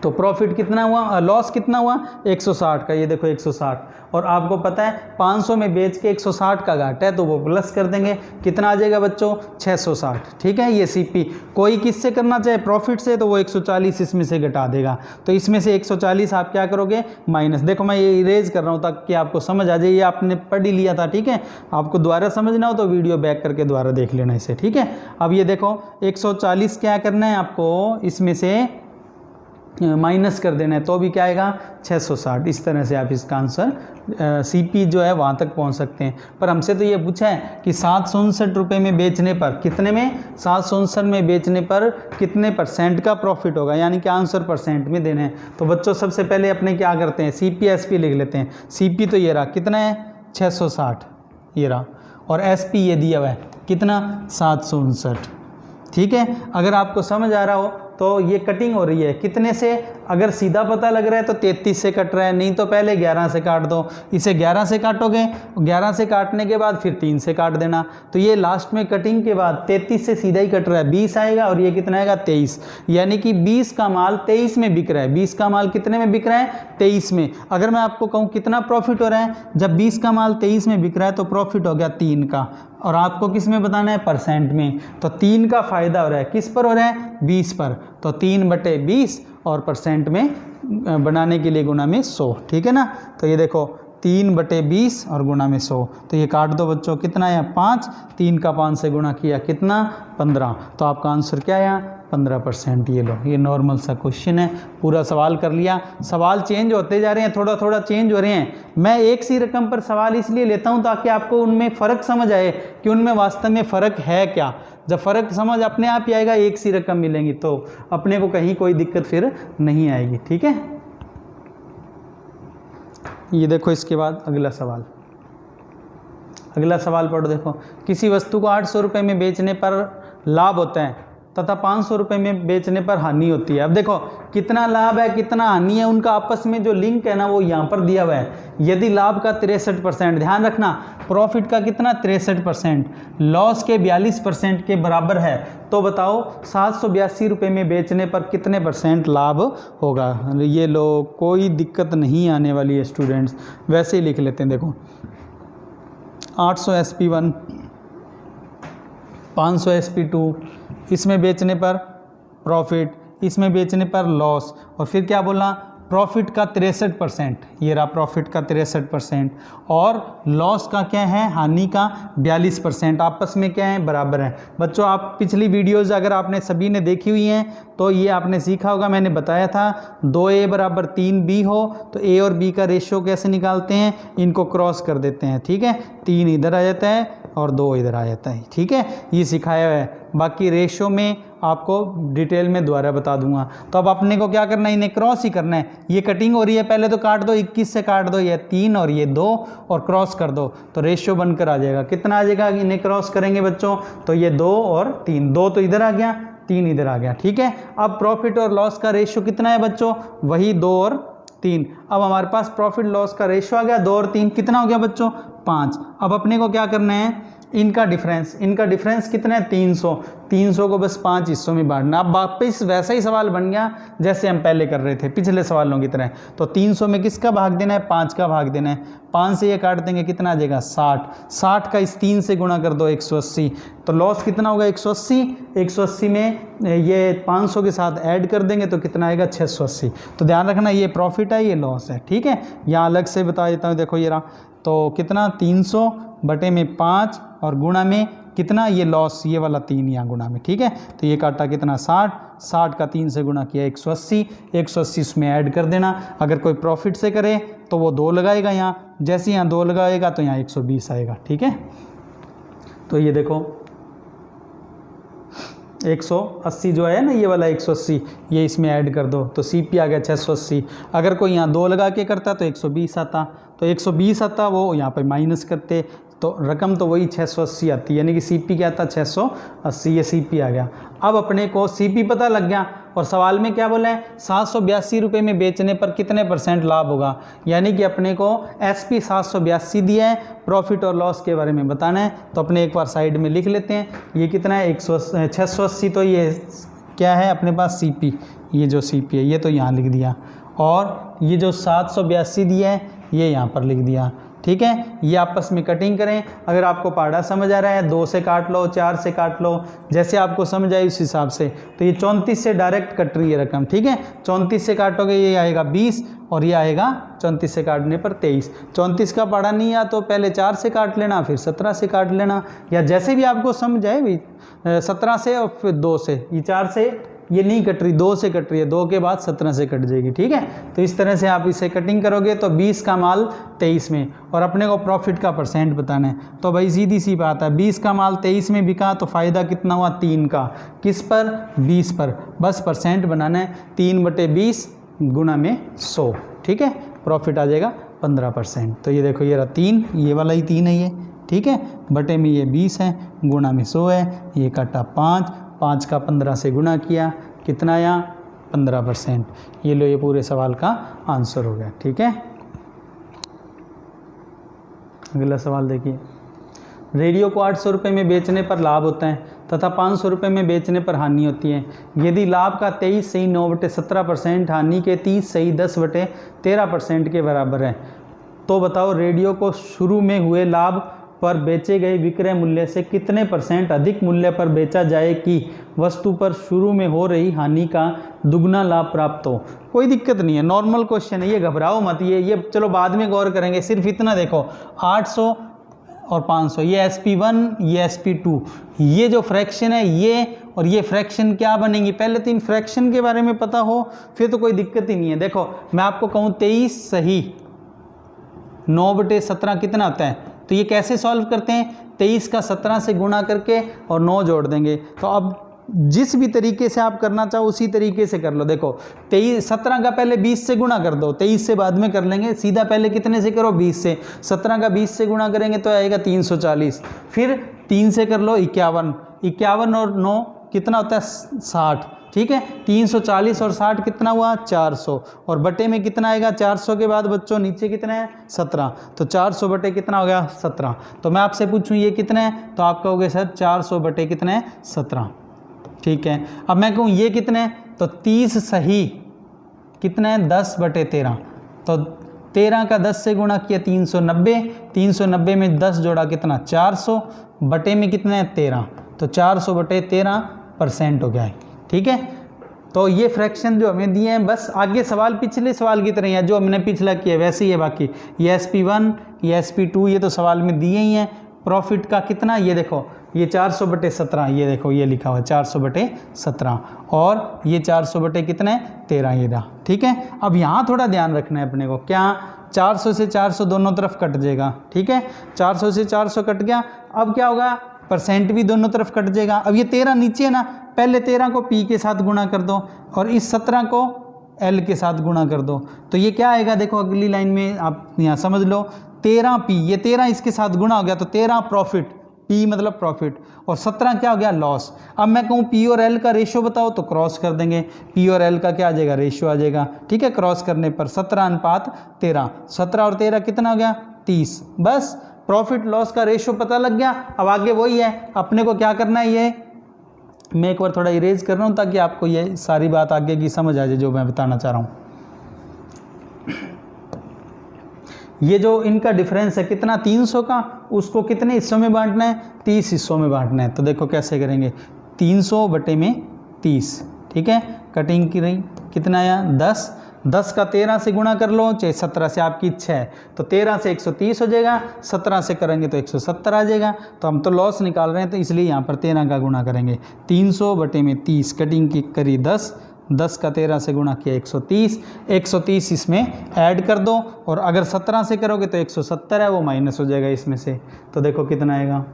तो प्रॉफिट कितना हुआ, लॉस कितना हुआ 160 का, ये देखो 160, और आपको पता है 500 में बेच के 160 का घाटा है तो वो प्लस कर देंगे, कितना आ जाएगा बच्चों 660, ठीक है। ये CP कोई किससे करना चाहे प्रॉफिट से तो वो 140 इसमें से घटा देगा, तो इसमें से 140 आप क्या करोगे माइनस। देखो मैं ये इरेज कर रहा हूँ ताकि आपको समझ आ जाए, ये आपने पढ़ ही लिया था, ठीक है। आपको दोबारा समझना हो तो वीडियो बैक करके दोबारा देख लेना इसे, ठीक है। अब ये देखो 140 क्या करना है आपको, इसमें से माइनस कर देना है, तो भी क्या आएगा 660। इस तरह से आप इसका आंसर CP जो है वहाँ तक पहुँच सकते हैं। पर हमसे तो ये पूछा है कि 759 रुपये में बेचने पर कितने में, 759 में बेचने पर कितने % का प्रॉफिट होगा, यानी कि आंसर % में देने हैं। तो बच्चों सबसे पहले अपने क्या करते हैं CP SP लिख लेते हैं। CP तो ये रहा, कितना है 660, ये रहा, और SP ये दिया हुआ है कितना 759, ठीक है। अगर आपको समझ आ रहा हो तो ये कटिंग हो रही है कितने से, अगर सीधा पता लग रहा है तो 33 से कट रहा है, नहीं तो पहले 11 से काट दो। इसे 11 से काटोगे, 11 से काटने के बाद फिर 3 से काट देना, तो ये लास्ट में कटिंग के बाद 33 से सीधा ही कट रहा है, 20 आएगा और ये कितना आएगा 23, यानी कि 20 का माल 23 में बिक रहा है। 20 का माल कितने में बिक रहा है? 23 में। अगर मैं आपको कहूँ कितना प्रॉफिट हो रहा है, जब 20 का माल 23 में बिक रहा है तो प्रॉफिट हो गया 3 का, और आपको किस में बताना है? परसेंट में। तो 3 का फायदा हो रहा है, किस पर हो रहा है? 20 पर। तो 3/20 और परसेंट में बनाने के लिए गुना में 100, ठीक है ना। तो ये देखो 3/20 और गुना में 100, तो ये काट दो बच्चों, कितना आया? 5। 3 का 5 से गुना किया, कितना? 15। तो आपका आंसर क्या आया? 15%। ये लो, ये नॉर्मल सा क्वेश्चन है, पूरा सवाल कर लिया। सवाल चेंज होते जा रहे हैं, थोड़ा थोड़ा चेंज हो रहे हैं। मैं एक सी रकम पर सवाल इसलिए लेता हूं ताकि आपको उनमें फ़र्क समझ आए कि उनमें वास्तव में फ़र्क है क्या। जब फ़र्क समझ अपने आप ही आएगा, एक सी रकम मिलेंगी तो अपने को कहीं कोई दिक्कत फिर नहीं आएगी, ठीक है। ये देखो इसके बाद अगला सवाल, अगला सवाल पढ़ो। देखो, किसी वस्तु को 800 रुपये में बेचने पर लाभ होता है तथा 500 रुपये में बेचने पर हानि होती है। अब देखो कितना लाभ है कितना हानि है, उनका आपस में जो लिंक है ना वो यहाँ पर दिया हुआ है। यदि लाभ का 63%, ध्यान रखना, प्रॉफिट का कितना? 63%, लॉस के 42% के बराबर है, तो बताओ 782 रुपये में बेचने पर कितने % लाभ होगा। ये लो, कोई दिक्कत नहीं आने वाली है स्टूडेंट्स, वैसे ही लिख लेते हैं। देखो 800 SP1, 500 SP2, इसमें बेचने पर प्रॉफिट, इसमें बेचने पर लॉस, और फिर क्या बोला? प्रॉफिट का 63%, ये रहा प्रॉफिट का 63%, और लॉस का क्या है? हानि का 42%, आपस में क्या है? बराबर है। बच्चों आप पिछली वीडियोज़ अगर आपने सभी ने देखी हुई हैं तो ये आपने सीखा होगा, मैंने बताया था 2A = 3B हो तो A और B का रेशियो कैसे निकालते हैं? इनको क्रॉस कर देते हैं, ठीक है। 3 इधर आ जाता है और 2 इधर आ जाता है, ठीक है, ये सिखाया हुआ है। बाकी रेशियो में आपको डिटेल में दोबारा बता दूंगा। तो अब अपने को क्या करना है? इन्हें क्रॉस ही करना है। ये कटिंग हो रही है, पहले तो काट दो, 21 से काट दो, ये 3 और ये 2, और क्रॉस कर दो तो रेशियो बनकर आ जाएगा। कितना आ जाएगा? इन्हें क्रॉस करेंगे बच्चों तो ये 2 और 3, 2 तो इधर आ गया, 3 इधर आ गया, ठीक है। अब प्रॉफिट और लॉस का रेशियो कितना है बच्चों? वही 2 और 3। अब हमारे पास प्रॉफिट लॉस का रेशियो आ गया 2 और 3, कितना हो गया बच्चों? 5। अब अपने को क्या करना है? इनका डिफरेंस कितना है? 300। 300 को बस 5 हिस्सों में बांटना। अब वापस वैसा ही सवाल बन गया जैसे हम पहले कर रहे थे पिछले सवालों की तरह। तो 300 में किसका भाग देना है? 5 का भाग देना है। 5 से ये काट देंगे, कितना आ जाएगा? 60। 60 का इस 3 से गुणा कर दो, 180। तो लॉस कितना होगा? 180। 180 में ये 500 के साथ ऐड कर देंगे तो कितना आएगा? 680। तो ध्यान रखना, ये प्रॉफिट है, ये लॉस है, ठीक है। यहाँ अलग से बता देता हूँ, देखो ये रहा, तो कितना? 300 बटे में 5 और गुणा में कितना? ये लॉस, ये वाला 3 यहाँ गुणा में, ठीक है। तो ये काटा कितना? 60। 60 का 3 से गुणा किया 180। 180 इसमें ऐड कर देना। अगर कोई प्रॉफिट से करे तो वो 2 लगाएगा यहाँ, जैसे यहाँ 2 लगाएगा तो यहाँ 120 आएगा, ठीक है। तो ये देखो 180 जो है ना, ये वाला 180, ये इसमें ऐड कर दो तो CP आ गया 680। अगर कोई यहाँ 2 लगा के करता तो 120 आता, तो 120 आता, वो यहाँ पे माइनस करते तो रकम तो वही 680 आती, यानी कि CP क्या आता? 680, ये CP आ गया। अब अपने को CP पता लग गया और सवाल में क्या बोला है? 782 रुपये में बेचने पर कितने % लाभ होगा, यानी कि अपने को SP 782 दिया है, प्रॉफिट और लॉस के बारे में बताना है। तो अपने एक बार साइड में लिख लेते हैं, ये कितना है? 680, तो ये क्या है अपने पास? CP, ये जो CP है ये तो यहाँ लिख दिया, और ये जो 782 दिया है ये यहाँ पर लिख दिया, ठीक है। ये आपस में कटिंग करें। अगर आपको पहाड़ा समझ आ रहा है 2 से काट लो, 4 से काट लो, जैसे आपको समझ आए उस हिसाब से। तो ये 34 से डायरेक्ट कट रही है रकम, ठीक है। 34 से काटोगे ये आएगा 20 और ये आएगा 34 से काटने पर 23। 34 का पहाड़ा नहीं आ तो पहले 4 से काट लेना, फिर 17 से काट लेना, या जैसे भी आपको समझ आए भाई। 17 से और फिर 2 से, ये 4 से ये नहीं कट रही, 2 से कट रही है, 2 के बाद 17 से कट जाएगी, ठीक है। तो इस तरह से आप इसे कटिंग करोगे तो 20 का माल 23 में, और अपने को प्रॉफिट का % बताना है। तो भाई सीधी सी बात है, 20 का माल 23 में बिका तो फ़ायदा कितना हुआ? 3 का। किस पर? 20 पर। बस % बनाना है, 3/20 गुणा में 100, ठीक है। प्रॉफिट आ जाएगा 15%। तो ये देखो ये रहा 3, ये वाला ही 3 है ये, ठीक है। बटे में ये 20 है, गुणा में 100 है, ये काटा 5 का 15 से गुणा किया, कितना आया? 15%। ये लो, ये पूरे सवाल का आंसर हो गया। ठीक है, अगला सवाल देखिए। रेडियो को 800 रुपये में बेचने पर लाभ होता है तथा 500 रुपये में बेचने पर हानि होती है। यदि लाभ का 23 सही 9/17%, हानि के 30 सही 10/13% के बराबर है, तो बताओ रेडियो को शुरू में हुए लाभ पर बेचे गए विक्रय मूल्य से कितने % अधिक मूल्य पर बेचा जाए कि वस्तु पर शुरू में हो रही हानि का दुगना लाभ प्राप्त हो। कोई दिक्कत नहीं है, नॉर्मल क्वेश्चन है, ये घबराओ मत। ये चलो बाद में गौर करेंगे, सिर्फ इतना देखो 800 और 500, ये SP1 ये SP2, ये जो फ्रैक्शन है ये और ये फ्रैक्शन क्या बनेंगी। पहले तो इन फ्रैक्शन के बारे में पता हो, फिर तो कोई दिक्कत ही नहीं है। देखो मैं आपको कहूँ 23 सही 9/17 कितना होता है, तो ये कैसे सॉल्व करते हैं, 23 का 17 से गुणा करके और 9 जोड़ देंगे। तो अब जिस भी तरीके से आप करना चाहो उसी तरीके से कर लो। देखो 17 का पहले 20 से गुणा कर दो, 23 से बाद में कर लेंगे। सीधा पहले कितने से करो, 20 से। 17 का 20 से गुणा करेंगे तो आएगा 340। फिर 3 से कर लो 51, 51 और 9 कितना होता है 60। ठीक है, 340 और 60 कितना हुआ 400, और बटे में कितना आएगा 400 के बाद बच्चों नीचे कितना है 17, तो 400 बटे कितना हो गया 17। तो मैं आपसे पूछूं ये कितना है, तो आप कहोगे सर 400 बटे कितना है 17। ठीक है, अब मैं कहूँ ये कितने हैं, तो 30 सही कितना है 10/13, तो 13 का 10 से गुणा किया 390, 390 में 10 जोड़ा कितना 400, बटे में कितना है 13, तो 400 बटे 13% हो गया है। ठीक है, तो ये फ्रैक्शन जो हमें दिए हैं, बस आगे सवाल पिछले सवाल की तरह ही है, जो हमने पिछला किया वैसे ही है। बाकी ये SP1 ये SP2 ये तो सवाल में दिए ही हैं। प्रॉफिट का कितना, ये देखो ये 400/17, ये देखो ये लिखा हुआ है 400/17, और ये 400 बटे कितने 13 ये रहा। ठीक है, अब यहाँ थोड़ा ध्यान रखना है अपने को, क्या 400 से 400 दोनों तरफ कट जाएगा। ठीक है, 400 से 400 कट गया, अब क्या होगा परसेंट भी दोनों तरफ कट जाएगा। अब ये 13 नीचे है ना, पहले 13 को P के साथ गुणा कर दो और इस 17 को L के साथ गुणा कर दो, तो ये क्या आएगा देखो अगली लाइन में आप यहाँ समझ लो 13P, ये 13 इसके साथ गुणा हो गया तो 13 प्रॉफिट, P मतलब प्रॉफिट, और 17 क्या हो गया लॉस। अब मैं कहूँ P और L का रेशियो बताओ तो क्रॉस कर देंगे, P और L का क्या आ जाएगा रेशियो आ जाएगा। ठीक है, क्रॉस करने पर 17:13, 17 और 13 कितना हो गया 30। बस प्रॉफिट लॉस का रेशियो पता लग गया। अब आगे वही है, अपने को क्या करना है, ये मैं एक बार थोड़ा इरेज कर रहा हूँ ताकि आपको ये सारी बात आगे की समझ आ जाए जो मैं बताना चाह रहा हूँ। ये जो इनका डिफरेंस है कितना 300 का, उसको कितने हिस्सों में बांटना है 30 हिस्सों में बांटना है। तो देखो कैसे करेंगे, 300 बटे में 30। ठीक है, कटिंग की रही कितना आया 10, 10 का 13 से गुणा कर लो, चाहे 17 से आपकी इच्छा है, तो 13 से 130 हो जाएगा, 17 से करेंगे तो 170 आ जाएगा। तो हम तो लॉस निकाल रहे हैं तो इसलिए यहाँ पर 13 का गुणा करेंगे। 300 बटे में 30, कटिंग की करी 10, 10 का 13 से गुणा किया 130, 130 इसमें ऐड कर दो, और अगर 17 से करोगे तो 170 है वो माइनस हो जाएगा इसमें से। तो देखो कितना आएगा,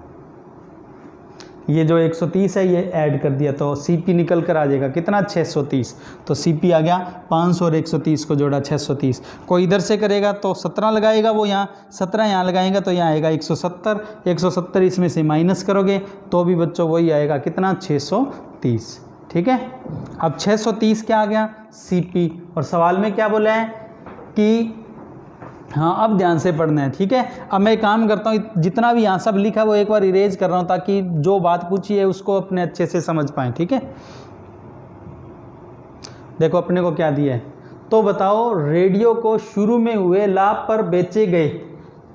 ये जो 130 है ये ऐड कर दिया तो CP निकल कर आ जाएगा कितना 630। तो CP आ गया 500 और 130 को जोड़ा 630। कोई इधर से करेगा तो 17 लगाएगा, वो यहाँ 17 यहाँ लगाएगा तो यहाँ आएगा 170, 170 इसमें से माइनस करोगे तो भी बच्चों वही आएगा कितना 630। ठीक है, अब 630 क्या आ गया CP, और सवाल में क्या बोला है कि हाँ अब ध्यान से पढ़ना है। ठीक है, अब मैं काम करता हूँ जितना भी यहाँ सब लिखा है वो एक बार इरेज कर रहा हूँ ताकि जो बात पूछी है उसको अपने अच्छे से समझ पाएँ। ठीक है, देखो अपने को क्या दिया है, तो बताओ रेडियो को शुरू में हुए लाभ पर बेचे गए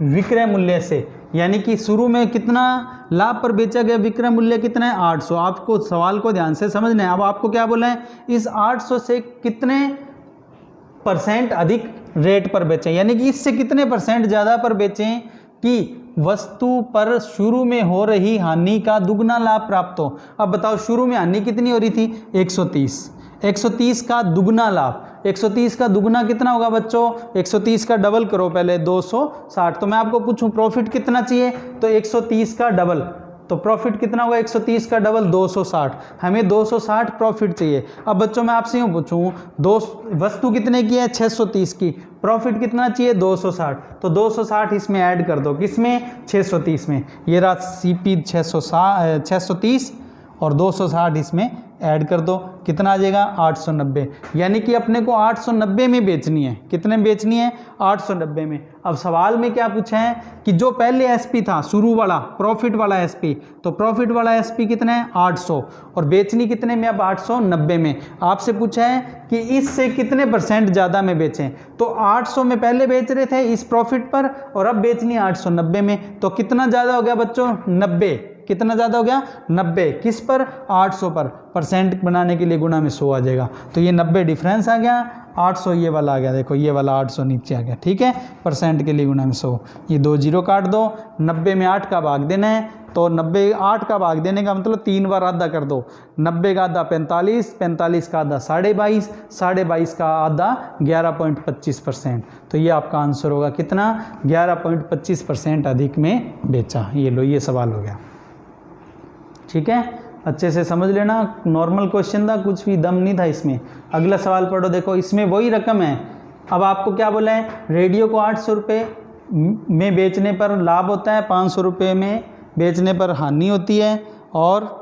विक्रय मूल्य से, यानी कि शुरू में कितना लाभ पर बेचा गया विक्रय मूल्य कितना है 800। आपको सवाल को ध्यान से समझना है। अब आपको क्या बोला है, इस 800 से कितने % अधिक रेट पर बेचें, यानी कि इससे कितने % ज़्यादा पर बेचें कि वस्तु पर शुरू में हो रही हानि का दुगना लाभ प्राप्त हो। अब बताओ शुरू में हानि कितनी हो रही थी 130, 130 का दुगना लाभ, 130 का दुगना कितना होगा बच्चों, 130 का डबल करो पहले 260। तो मैं आपको पूछूं प्रॉफिट कितना चाहिए, तो 130 का डबल, तो प्रॉफिट कितना होगा 130 का डबल 260, हमें 260 प्रॉफिट चाहिए। अब बच्चों मैं आपसे यूँ पूछूं वस्तु कितने की है 630 की, प्रॉफिट कितना चाहिए 260, तो 260 इसमें ऐड कर दो, किसमें 630 में, ये रहा CP 630 और 260 इसमें ऐड कर दो, कितना आ जाएगा 890। यानी कि अपने को 890 में बेचनी है। कितने में बेचनी है? 890 में। अब सवाल में क्या पूछा है कि जो पहले एसपी था शुरू वाला प्रॉफिट वाला एसपी, तो प्रॉफिट वाला एसपी कितना है 800 और बेचनी कितने में अब 890 में। आपसे पूछा है कि इससे कितने % ज़्यादा में बेचें, तो 800 में पहले बेच रहे थे इस प्रॉफिट पर और अब बेचनी 890 में, तो कितना ज़्यादा हो गया बच्चों 90। कितना ज़्यादा हो गया 90। किस पर? 800 पर। % बनाने के लिए गुणा में 100 आ जाएगा, तो ये 90 डिफरेंस आ गया। 800 ये वाला आ गया, देखो ये वाला 800 नीचे आ गया, ठीक है। % के लिए गुणा में 100, ये 2 जीरो काट दो। 90 में 8 का भाग देना है, तो 90 8 का भाग देने का मतलब 3 बार आधा कर दो। 90 का आधा 45, 45 का आधा 22.5, 22.5 का आधा 11.25%। तो ये आपका आंसर होगा कितना? 11.25% अधिक में बेचा। ये लो, ये सवाल हो गया, ठीक है। अच्छे से समझ लेना, नॉर्मल क्वेश्चन था, कुछ भी दम नहीं था इसमें। अगला सवाल पढ़ो, देखो इसमें वही रकम है। अब आपको क्या बोला है? रेडियो को 800 रुपये में बेचने पर लाभ होता है, 500 रुपये में बेचने पर हानि होती है, और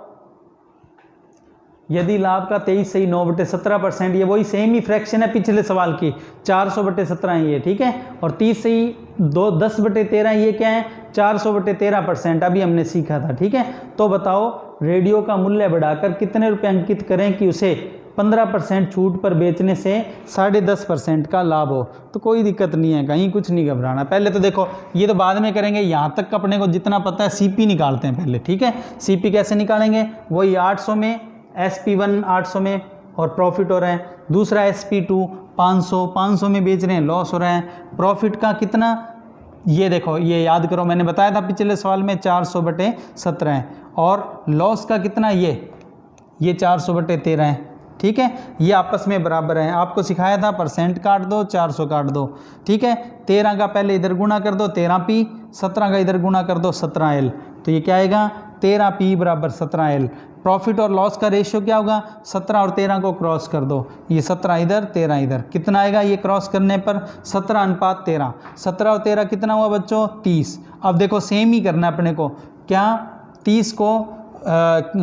यदि लाभ का 23 सही 9/17%, ये वही सेम ही फ्रैक्शन है पिछले सवाल की, 400/17 है ये, ठीक है। और 30 सही 10/13, ये क्या है 400/13%, अभी हमने सीखा था, ठीक है। तो बताओ रेडियो का मूल्य बढ़ाकर कितने रुपए अंकित करें कि उसे 15% छूट पर बेचने से 10.5% का लाभ हो। तो कोई दिक्कत नहीं है, कहीं कुछ नहीं घबराना। पहले तो देखो, ये तो बाद में करेंगे, यहाँ तक अपने को जितना पता है सीपी निकालते हैं पहले, ठीक है। सीपी कैसे निकालेंगे? वही 800 में SP1 800 में और प्रॉफिट हो रहा है, दूसरा SP2 500 में बेच रहे हैं, लॉस हो रहा है। प्रॉफिट का कितना? ये देखो, ये याद करो, मैंने बताया था पिछले सवाल में 400/17 है, और लॉस का कितना? ये 400/13 है, ठीक है। ये आपस में बराबर है। आपको सिखाया था % काट दो, 400 काट दो, ठीक है। 13 का पहले इधर गुणा कर दो 13p, 17 का इधर गुणा कर दो 17l, तो ये क्या आएगा 13p बराबर 17l। प्रॉफिट और लॉस का रेशियो क्या होगा? 17 और 13 को क्रॉस कर दो, ये 17 इधर 13 इधर, कितना आएगा ये क्रॉस करने पर? 17:13। 17 और 13 कितना हुआ बच्चों? 30। अब देखो सेम ही करना है अपने को, क्या 30 को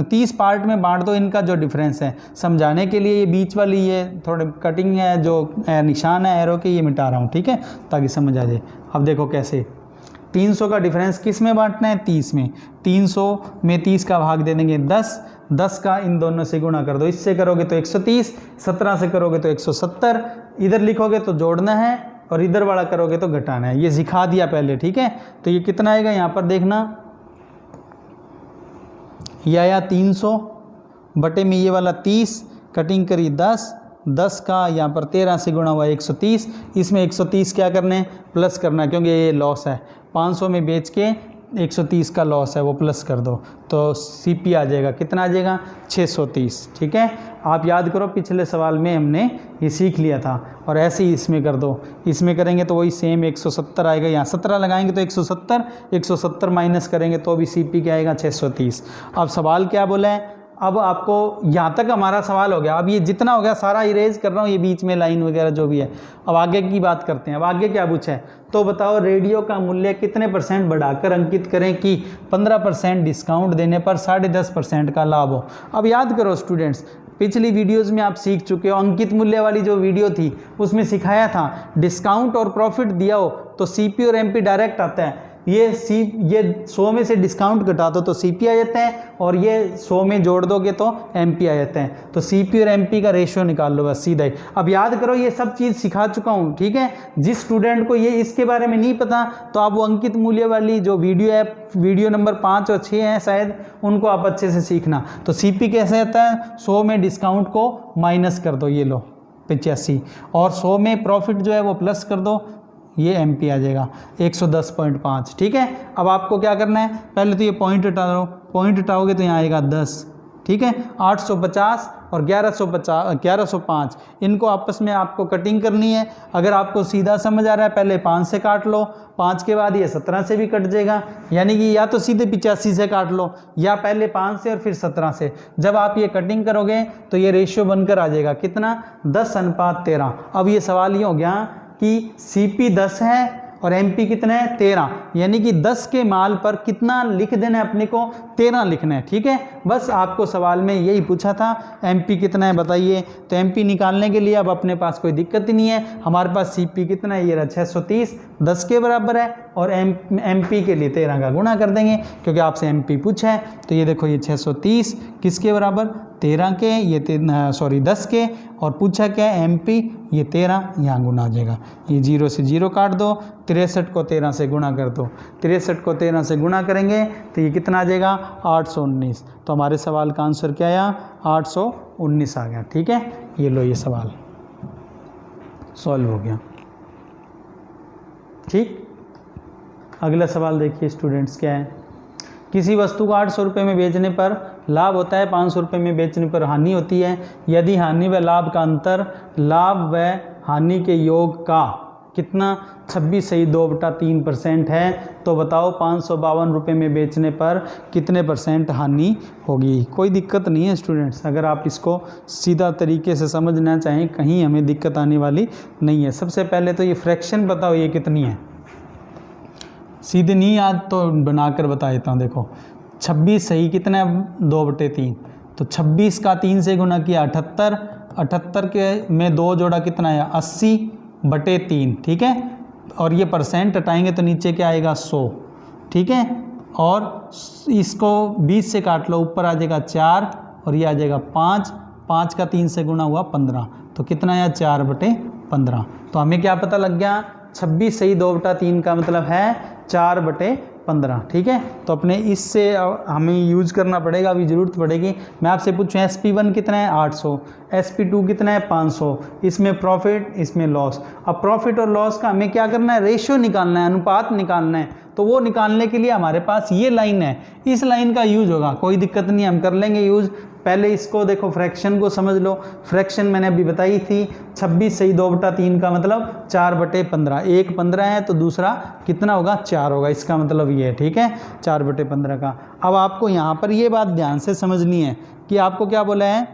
30 पार्ट में बांट दो, इनका जो डिफरेंस है समझाने के लिए। ये बीच वाली ये थोड़े कटिंग है, जो निशान है एरो के, ये मिटा रहा हूँ, ठीक है, ताकि समझ आ जाए। अब देखो कैसे 300 का डिफरेंस किस में बांटना है? 30 में। 300 में 30 का भाग दे देंगे 10, 10 का इन दोनों से गुणा कर दो, इससे करोगे तो 130, 17 से करोगे तो 170, इधर लिखोगे तो जोड़ना है और इधर वाला करोगे तो घटाना है। ये सिखा दिया पहले, ठीक है। तो ये कितना आएगा यहाँ पर देखना, ये आया 300 बटे में ये वाला 30, कटिंग करी 10, 10 का यहाँ पर 13 से गुणा हुआ 130, इसमें 130 क्या करना है? प्लस करना है, क्योंकि ये लॉस है। 500 में बेच के 130 का लॉस है, वो प्लस कर दो, तो सीपी आ जाएगा, कितना आ जाएगा 630, ठीक है। आप याद करो पिछले सवाल में हमने ये सीख लिया था, और ऐसे ही इसमें कर दो। इसमें करेंगे तो वही सेम 170 आएगा, यहाँ 17 लगाएंगे तो 170, 170 माइनस करेंगे तो भी सीपी क्या आएगा 630। अब सवाल क्या बोला है? अब आपको यहाँ तक हमारा सवाल हो गया। अब ये जितना हो गया सारा इरेज कर रहा हूँ, ये बीच में लाइन वगैरह जो भी है। अब आगे की बात करते हैं। अब आगे क्या पूछा है? तो बताओ रेडियो का मूल्य कितने % बढ़ाकर अंकित करें कि 15% डिस्काउंट देने पर 10.5% का लाभ हो। अब याद करो स्टूडेंट्स, पिछली वीडियोस में आप सीख चुके हो, अंकित मूल्य वाली जो वीडियो थी उसमें सिखाया था डिस्काउंट और प्रॉफिट दिया हो तो सीपी और एमपी डायरेक्ट आता है। ये 100 में से डिस्काउंट घटा दो तो सीपी आ जाता है, और ये 100 में जोड़ दोगे तो एमपी आ जाता है। तो सीपी और एमपी का रेशियो निकाल लो बस सीधा ही। अब याद करो ये सब चीज़ सिखा चुका हूँ, ठीक है। जिस स्टूडेंट को ये इसके बारे में नहीं पता तो आप वो अंकित मूल्य वाली जो वीडियो है, वीडियो नंबर 5 और 6 हैं शायद, उनको आप अच्छे से सीखना। तो सीपी कैसे आता है? 100 में डिस्काउंट को माइनस कर दो, ये लो 85, और 100 में प्रॉफिट जो है वो प्लस कर दो, ये एमपी आ जाएगा 110.5, ठीक है। अब आपको क्या करना है? पहले तो ये पॉइंट हटा दो, पॉइंट हटाओगे तो यहाँ आएगा 10, ठीक है। 850 और 1105 इनको आपस में आपको कटिंग करनी है। अगर आपको सीधा समझ आ रहा है पहले 5 से काट लो, 5 के बाद ये 17 से भी कट जाएगा, यानी कि या तो सीधे 85 से काट लो या पहले 5 से और फिर 17 से। जब आप ये कटिंग करोगे तो ये रेशियो बनकर आ जाएगा कितना? 10:13। अब ये सवाल ये हो गया कि सीपी 10 है और MP कितना है 13, यानी कि 10 के माल पर कितना लिख देना है अपने को, 13 लिखना है। ठीक है, बस आपको सवाल में यही पूछा था MP कितना है बताइए। तो MP निकालने के लिए अब अपने पास कोई दिक्कत ही नहीं है, हमारे पास CP कितना है, ये रहा 630, 10 के बराबर है, और MP के लिए 13 का गुणा कर देंगे क्योंकि आपसे MP पूछा है। तो ये देखो ये 630 किसके बराबर, 13 के, ये 10 के, और पूछा क्या है MP, ये 13, यहाँ गुना आ जाएगा, ये 0 से 0 काट दो, 63 को 13 से गुणा कर दो, 63 को 13 से गुणा करेंगे तो ये कितना आ जाएगा 819। तो हमारे सवाल का आंसर क्या आया, 819 आ गया। ठीक है, ये लो ये सवाल सॉल्व हो गया। ठीक, अगला सवाल देखिए स्टूडेंट्स क्या है। किसी वस्तु को 800 रुपये में बेचने पर लाभ होता है, 500 रुपये में बेचने पर हानि होती है। यदि हानि व लाभ का अंतर लाभ व हानि के योग का कितना 26.2/3% है, तो बताओ 552 रुपये में बेचने पर कितने % हानि होगी। कोई दिक्कत नहीं है स्टूडेंट्स, अगर आप इसको सीधा तरीके से समझना चाहें कहीं हमें दिक्कत आने वाली नहीं है। सबसे पहले तो ये फ्रैक्शन बताओ ये कितनी है, सीधे नहीं याद तो बनाकर बता देता हूँ। देखो 26 सही कितना है 2/3, तो 26 का 3 से गुना किया 78, 78 के में 2 जोड़ा कितना है 80/3। ठीक है, और ये % हटाएंगे तो नीचे क्या आएगा 100। ठीक है, और इसको 20 से काट लो, ऊपर आ जाएगा 4 और ये आ जाएगा 5, 5 का 3 से गुना हुआ 15, तो कितना आया 4/15। तो हमें क्या पता लग गया, 26 सही 2/3 का मतलब है 4/15। ठीक है, तो अपने इससे हमें यूज करना पड़ेगा, अभी ज़रूरत पड़ेगी। मैं आपसे पूछूं SP1 कितना है 800, SP2 कितना है 500, इसमें प्रॉफिट इसमें लॉस। अब प्रॉफिट और लॉस का हमें क्या करना है, रेशियो निकालना है, अनुपात निकालना है। तो वो निकालने के लिए हमारे पास ये लाइन है, इस लाइन का यूज होगा, कोई दिक्कत नहीं, हम कर लेंगे यूज़। पहले इसको देखो, फ्रैक्शन को समझ लो। फ्रैक्शन मैंने अभी बताई थी, 26 सही 2/3 का मतलब 4/15, एक 15 है तो दूसरा कितना होगा 4 होगा, इसका मतलब ये है। ठीक है, 4/15 का। अब आपको यहाँ पर ये बात ध्यान से समझनी है कि आपको क्या बोला है,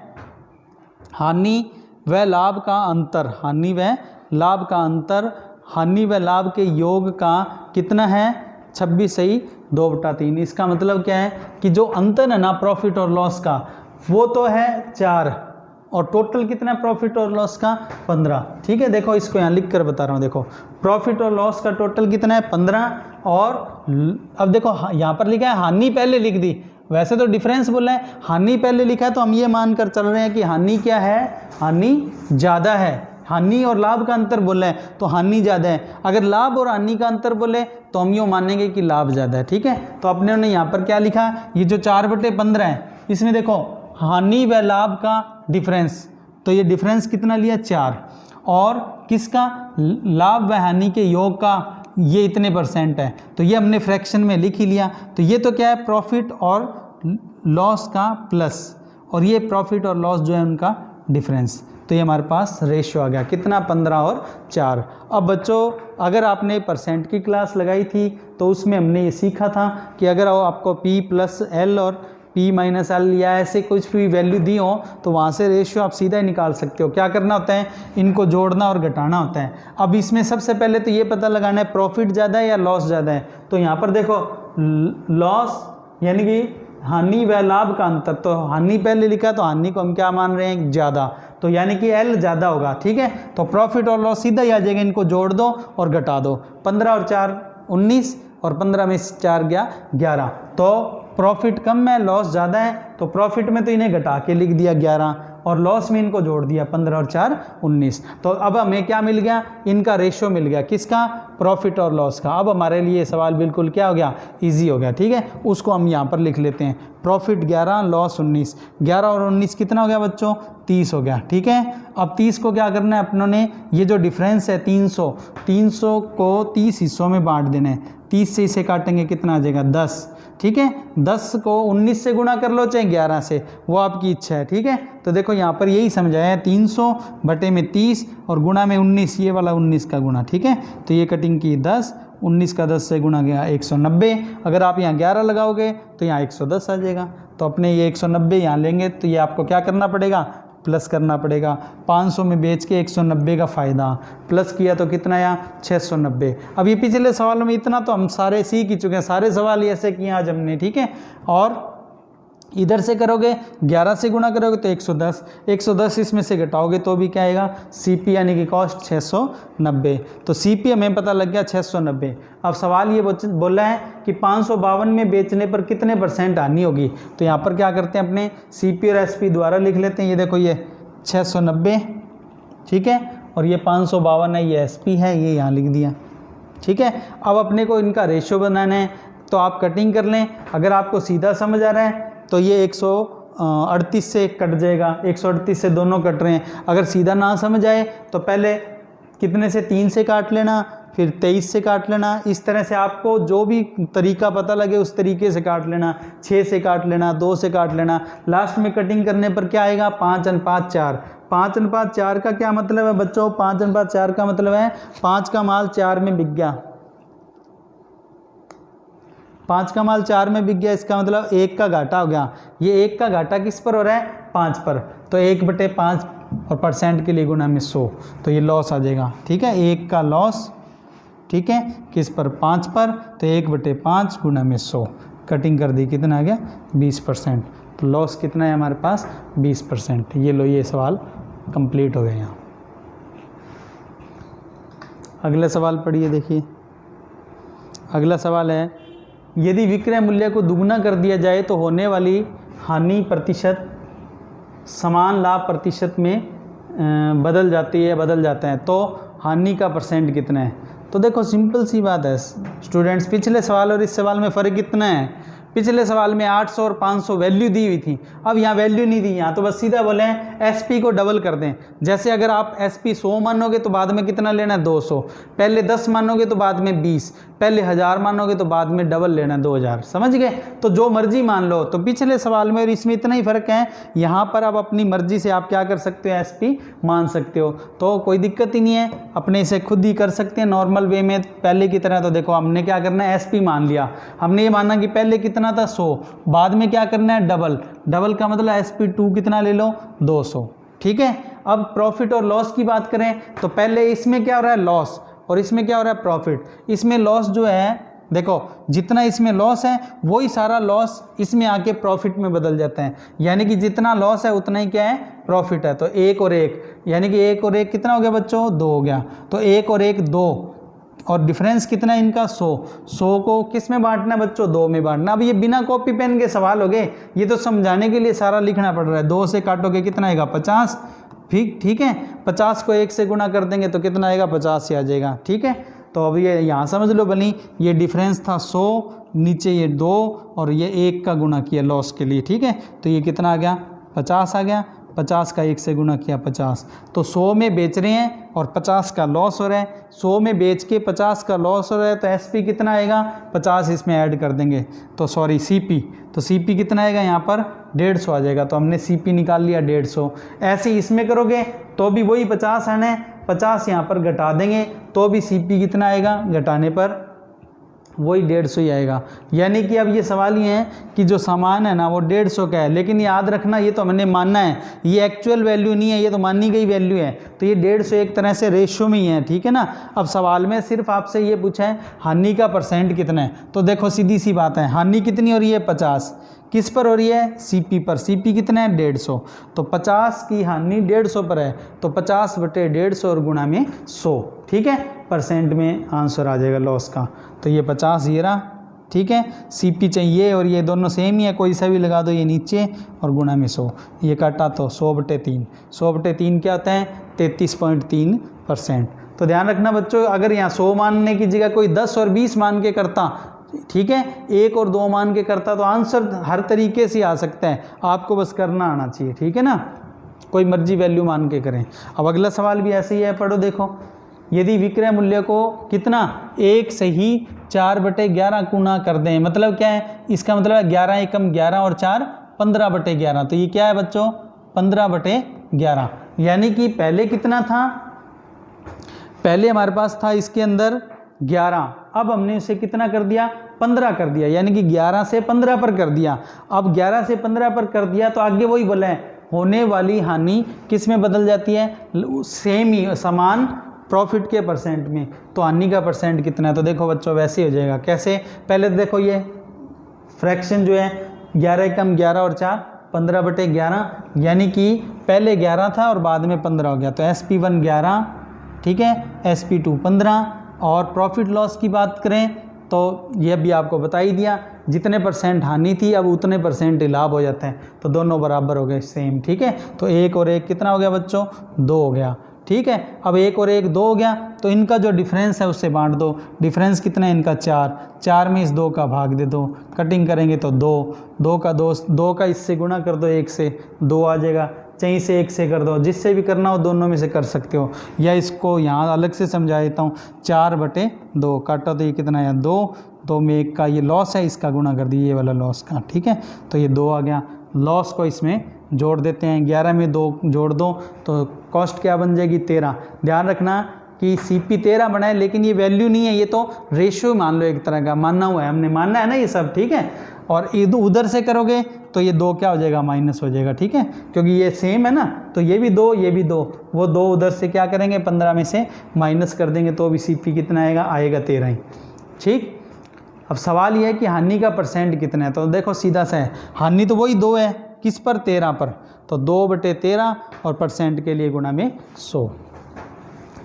हानि व लाभ का अंतर, हानि व लाभ का अंतर, हानि व लाभ के योग का कितना है 26 सही 2/3। इसका मतलब क्या है कि जो अंतर है ना प्रॉफिट और लॉस का, वो तो है 4, और टोटल कितना प्रॉफिट और लॉस का 15। ठीक है, देखो इसको यहाँ लिख कर बता रहा हूँ। देखो प्रॉफिट और लॉस का टोटल कितना है 15, और अब देखो यहाँ पर लिखा है हानि पहले लिख दी, वैसे तो डिफरेंस बोला है, हानि पहले लिखा है तो हम ये मानकर चल रहे हैं कि हानि क्या है, हानि ज़्यादा है। हानि और लाभ का अंतर बोला है तो हानि ज़्यादा है, अगर लाभ और हानि का अंतर बोले तो हम यूँ मानेंगे कि लाभ ज़्यादा है। ठीक है, तो अपने ने यहाँ पर क्या लिखा, ये जो 4/15 है इसमें देखो हानि व लाभ का डिफरेंस, तो ये डिफरेंस कितना लिया 4, और किसका लाभ व हानि के योग का ये इतने % है, तो ये हमने फ्रैक्शन में लिख ही लिया। तो ये तो क्या है प्रॉफिट और लॉस का प्लस, और ये प्रॉफिट और लॉस जो है उनका डिफरेंस। तो ये हमारे पास रेशियो आ गया कितना 15 और 4। अब बच्चों अगर आपने % की क्लास लगाई थी तो उसमें हमने ये सीखा था कि अगर आपको P + L और P - L या ऐसे कुछ भी वैल्यू दी हो तो वहाँ से रेशियो आप सीधा ही निकाल सकते हो। क्या करना होता है, इनको जोड़ना और घटाना होता है। अब इसमें सबसे पहले तो ये पता लगाना है प्रॉफिट ज़्यादा है या लॉस ज़्यादा है। तो यहाँ पर देखो लॉस यानी कि हानि व लाभ का अंतर, तो हानि पहले लिखा तो हानि को हम क्या मान रहे हैं ज़्यादा, तो यानी कि L ज़्यादा होगा। ठीक है, तो प्रॉफिट और लॉस सीधा ही आ जाएगा, इनको जोड़ दो और घटा दो। 15 और 4 19, और 15 में 4 गया 11, तो प्रॉफिट कम है लॉस ज़्यादा है, तो प्रॉफिट में तो इन्हें घटा के लिख दिया 11, और लॉस में इनको जोड़ दिया 15 और 4 19। तो अब हमें क्या मिल गया, इनका रेशियो मिल गया, किसका, प्रॉफिट और लॉस का। अब हमारे लिए सवाल बिल्कुल क्या हो गया, इजी हो गया। ठीक है, उसको हम यहाँ पर लिख लेते हैं, प्रॉफिट 11 लॉस 19, 11 और 19 कितना हो गया बच्चों 30 हो गया। ठीक है, अब 30 को क्या करना है अपनों ने, ये जो डिफरेंस है 300 को 30 हिस्सों में बांट देना है। 30 से इसे काटेंगे कितना आ जाएगा 10। ठीक है, 10 को 19 से गुणा कर लो चाहे 11 से, वो आपकी इच्छा है। ठीक है, तो देखो यहाँ पर यही समझाया है 300 बटे में 30 और गुणा में 19, ये वाला 19 का गुणा। ठीक है, तो ये कटिंग की 10, 19 का 10 से गुणा गया 190। अगर आप यहाँ 11 लगाओगे तो यहाँ 110 आ जाएगा, तो अपने ये 190 यहाँ लेंगे तो ये आपको क्या करना पड़ेगा प्लस करना पड़ेगा। 500 में बेच के 190 का फ़ायदा, प्लस किया तो कितना आया 690। अब ये पिछले सवालों में इतना तो हम सारे सीख ही चुके हैं, सारे सवाल ऐसे किए आज हमने, ठीक है। और इधर से करोगे 11 से गुणा करोगे तो 110, 110 इसमें से घटाओगे तो भी क्या आएगा सीपी यानी कि कॉस्ट 690। तो सीपी हमें पता लग गया 690। अब सवाल ये बोला है कि 552 में बेचने पर कितने % हानि होगी। तो यहाँ पर क्या करते हैं अपने सीपी और एसपी द्वारा लिख लेते हैं। ये देखो ये 690, ठीक है, और ये 552 है, ये एसपी है, ये यहाँ लिख दिया, ठीक है। अब अपने को इनका रेशियो बनाना है तो आप कटिंग कर लें। अगर आपको सीधा समझ आ रहा है तो ये 138 से कट जाएगा, 138 से दोनों कट रहे हैं। अगर सीधा ना समझ आए तो पहले कितने से 3 से काट लेना, फिर 23 से काट लेना। इस तरह से आपको जो भी तरीका पता लगे उस तरीके से काट लेना। 6 से काट लेना, 2 से काट लेना। लास्ट में कटिंग करने पर क्या आएगा 5/4। 5/4 का क्या मतलब है बच्चों? 5/4 का मतलब है 5 का माल 4 में बिक गया। 5 का माल 4 में बिक गया, इसका मतलब 1 का घाटा हो गया। ये 1 का घाटा किस पर हो रहा है? 5 पर। तो 1/5 और % के लिए गुना में 100, तो ये लॉस आ जाएगा, ठीक है। 1 का लॉस, ठीक है, किस पर? 5 पर। तो 1/5 गुना में 100 कटिंग कर दी, कितना आ गया 20%। तो लॉस कितना है हमारे पास 20%। ये लो, ये सवाल कंप्लीट हो गया यहाँ। अगला सवाल पढ़िए, देखिए अगला सवाल है, यदि विक्रय मूल्य को दुगना कर दिया जाए तो होने वाली हानि प्रतिशत समान लाभ प्रतिशत में बदल जाती है, बदल जाता है, तो हानि का % कितना है? तो देखो सिंपल सी बात है स्टूडेंट्स, पिछले सवाल और इस सवाल में फ़र्क कितना है? पिछले सवाल में 800 और 500 वैल्यू दी हुई थी, अब यहाँ वैल्यू नहीं दी। यहाँ तो बस सीधा बोले हैं एसपी को डबल कर दें। जैसे अगर आप एसपी 100 मानोगे तो बाद में कितना लेना है 200, पहले 10 मानोगे तो बाद में 20, पहले 1000 मानोगे तो बाद में डबल लेना है 2000। समझ गए? तो जो मर्जी मान लो। तो पिछले सवाल में और इसमें इतना ही फ़र्क है, यहाँ पर आप अपनी मर्जी से आप क्या कर सकते हो, एसपी मान सकते हो। तो कोई दिक्कत ही नहीं है, अपने से खुद ही कर सकते हैं नॉर्मल वे में पहले की तरह। तो देखो हमने क्या करना है, एसपी मान लिया। हमने ये माना कि पहले कितना था 100, बाद में क्या करना है डबल। डबल का मतलब SP2 कितना ले लो 200, ठीक है। अब प्रॉफिट और लॉस की बात करें तो पहले इसमें क्या हो रहा है लॉस और इसमें क्या हो रहा है प्रॉफिट। इसमें लॉस जो है देखो जितना इसमें लॉस है वही सारा लॉस इसमें आके प्रॉफिट में बदल जाता है, यानी कि जितना लॉस है उतना ही क्या है प्रॉफिट है। तो 1 और 1 यानी कि 1 और 1 कितना हो गया बच्चों 2 हो गया। तो 1 और 1 2 और डिफरेंस कितना है इनका 100। 100 को किस में बांटना है बच्चों 2 में बांटना। अब ये बिना कॉपी पेन के सवाल हो गए, ये तो समझाने के लिए सारा लिखना पड़ रहा है। 2 से काटोगे कितना आएगा 50, ठीक है। 50 को 1 से गुणा कर देंगे तो कितना आएगा 50 से आ जाएगा, ठीक है। तो अब ये यहाँ समझ लो बनी, ये डिफरेंस था 100, नीचे ये 2 और ये 1 का गुणा किया लॉस के लिए, ठीक है। तो ये कितना आ गया 50 आ गया। 50 का 1 से गुणा किया 50। तो 100 में बेच रहे हैं और 50 का लॉस हो रहा है। 100 में बेच के 50 का लॉस हो रहा है तो एसपी कितना आएगा 50 इसमें ऐड कर देंगे तो सॉरी सीपी। तो सीपी कितना आएगा यहाँ पर 150 आ जाएगा। तो हमने सीपी निकाल लिया 150। ऐसे इसमें करोगे तो भी वही 50 आना है, 50 यहाँ पर घटा देंगे तो भी सीपी कितना आएगा घटाने पर वही 150 ही आएगा। यानी कि अब ये सवाल ये है कि जो सामान है ना वो 150 का है, लेकिन याद रखना ये तो हमने मानना है, ये एक्चुअल वैल्यू नहीं है, ये तो मानी गई वैल्यू है। तो ये 150 एक तरह से रेशियो में ही है, ठीक है ना। अब सवाल में सिर्फ आपसे ये पूछा है हानि का % कितना है। तो देखो सीधी सी बात है, हानि कितनी हो रही है 50, किस पर हो रही है सीपी पर। सीपी कितना है 150, तो 50 की हानि 150 पर है तो 50/150 और गुणा में 100, ठीक है। % में आंसर आ जाएगा लॉस का। तो ये 50 ये रहा, ठीक है। सीपी चाहिए और ये दोनों सेम ही है, कोई सा भी लगा दो, ये नीचे और गुणा में 100। ये काटा तो 100/3, 100/3 क्या होता है 33.3%। तो ध्यान रखना बच्चों, अगर यहाँ 100 मानने की जगह कोई 10 और 20 मान के करता, ठीक है, 1 और 2 मान के करता तो आंसर हर तरीके से आ सकता है, आपको बस करना आना चाहिए, ठीक है ना। कोई मर्जी वैल्यू मान के करें। अब अगला सवाल भी ऐसे ही है, पढ़ो देखो। यदि विक्रय मूल्य को कितना 1 से ही 4/11 गुना कर दें, मतलब क्या है इसका मतलब है 11 एकम 11 और 4 15/11। तो ये क्या है बच्चों 15/11। यानी कि पहले कितना था, पहले हमारे पास था इसके अंदर 11, अब हमने इसे कितना कर दिया 15 कर दिया, यानी कि 11 से 15 पर कर दिया। अब 11 से 15 पर कर दिया तो आगे वही बोले हैं होने वाली हानि किस में बदल जाती है, सेम ही समान प्रॉफिट के परसेंट में। तो हानि का परसेंट कितना है, तो देखो बच्चों वैसे ही हो जाएगा। कैसे, पहले तो देखो ये फ्रैक्शन जो है 11 एकम 11 और 4 15/11, यानी कि पहले 11 था और बाद में 15 हो गया, तो SP1 11, ठीक है, SP2 15। और प्रॉफिट लॉस की बात करें तो यह भी आपको बता ही दिया, जितने परसेंट हानि थी अब उतने परसेंट लाभ हो जाते हैं, तो दोनों बराबर हो गए सेम, ठीक है। तो 1 और 1 कितना हो गया बच्चों, 2 हो गया, ठीक है। अब 1 और 1 2 हो गया, तो इनका जो डिफरेंस है उससे बांट दो। डिफरेंस कितना है इनका 4, 4 में इस 2 का भाग दे दो, कटिंग करेंगे तो 2, 2 का इससे गुणा कर दो 1 से, 2 आ जाएगा, चाहे इसे 1 से कर दो, जिससे भी करना हो दोनों में से कर सकते हो, या इसको यहाँ अलग से समझा देता हूँ, 4/2 काटा तो ये कितना है 2 में 1 का ये लॉस है, इसका गुणा कर दिए ये वाला लॉस का, ठीक है। तो ये 2 आ गया, लॉस को इसमें जोड़ देते हैं, 11 में 2 जोड़ दो तो कॉस्ट क्या बन जाएगी 13। ध्यान रखना कि CP 13 बनाए, लेकिन ये वैल्यू नहीं है, ये तो रेशियो मान लो, एक तरह का मानना हुआ है, हमने मानना है ना ये सब, ठीक है। और उधर से करोगे तो ये 2 क्या हो जाएगा, माइनस हो जाएगा, ठीक है, क्योंकि ये सेम है ना, तो ये भी 2 ये भी 2, वो 2 उधर से क्या करेंगे 15 में से माइनस कर देंगे, तो भी CP कितना आएगा 13 ही, ठीक। अब सवाल ये है कि हानि का परसेंट कितना है, तो देखो सीधा सा है, हानि तो वही 2 है, किस पर 13 पर, तो 2/13 और परसेंट के लिए गुणा में 100,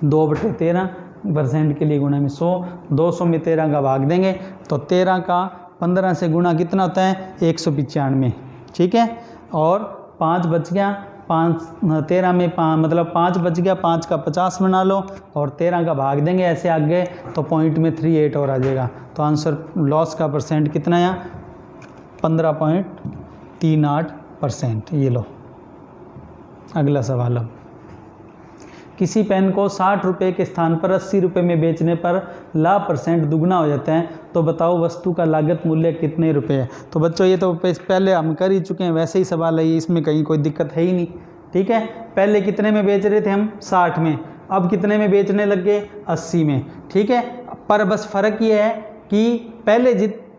2/13 परसेंट के लिए गुणा में 100, 200 में 13 का भाग देंगे तो 13 का 15 से गुणा कितना होता है 195, ठीक है। और 5 बच गया, 13 में 5 मतलब 5 बच गया, 5 का 50 बना लो और 13 का भाग देंगे ऐसे आगे, तो पॉइंट में 38 और आ जाएगा। तो आंसर लॉस का परसेंट कितना है 15.38%। ये लो अगला सवाल। अब किसी पेन को 60 रुपये के स्थान पर 80 रुपये में बेचने पर लाभ परसेंट दुगना हो जाता है, तो बताओ वस्तु का लागत मूल्य कितने रुपये है। तो बच्चों ये तो पहले हम कर ही चुके हैं, वैसे ही सवाल है, इसमें कहीं कोई दिक्कत है ही नहीं, ठीक है। पहले कितने में बेच रहे थे हम 60 में, अब कितने में बेचने लग गए 80 में, ठीक है। पर बस फ़र्क ये है कि पहले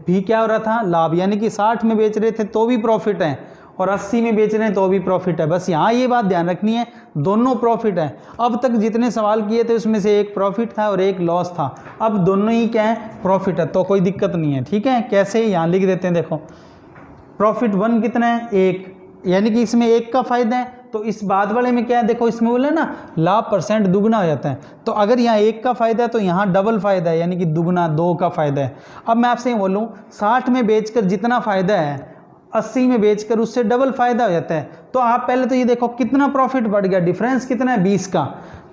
भी क्या हो रहा था लाभ, यानी कि 60 में बेच रहे थे तो भी प्रॉफिट है और 80 में बेच रहे हैं तो भी प्रॉफिट है। बस यहाँ ये बात ध्यान रखनी है, दोनों प्रॉफिट है। अब तक जितने सवाल किए थे उसमें से एक प्रॉफिट था और एक लॉस था, अब दोनों ही क्या है प्रॉफिट है, तो कोई दिक्कत नहीं है, ठीक है। कैसे, यहाँ लिख देते हैं, देखो प्रॉफिट 1 कितना है 1, यानी कि इसमें 1 का फायदा है, तो इस बाद वाले में क्या है, देखो इसमें बोले ना लाभ परसेंट दुगना हो जाता है, तो अगर यहाँ 1 का फायदा है तो यहाँ डबल फायदा है, यानी कि दुगना 2 का फायदा है। अब मैं आपसे बोलूँ 60 में बेचकर जितना फायदा है 80 में बेचकर उससे डबल फायदा हो जाता है, तो आप पहले तो ये देखो कितना प्रॉफिट बढ़ गया, डिफरेंस कितना है 20 का,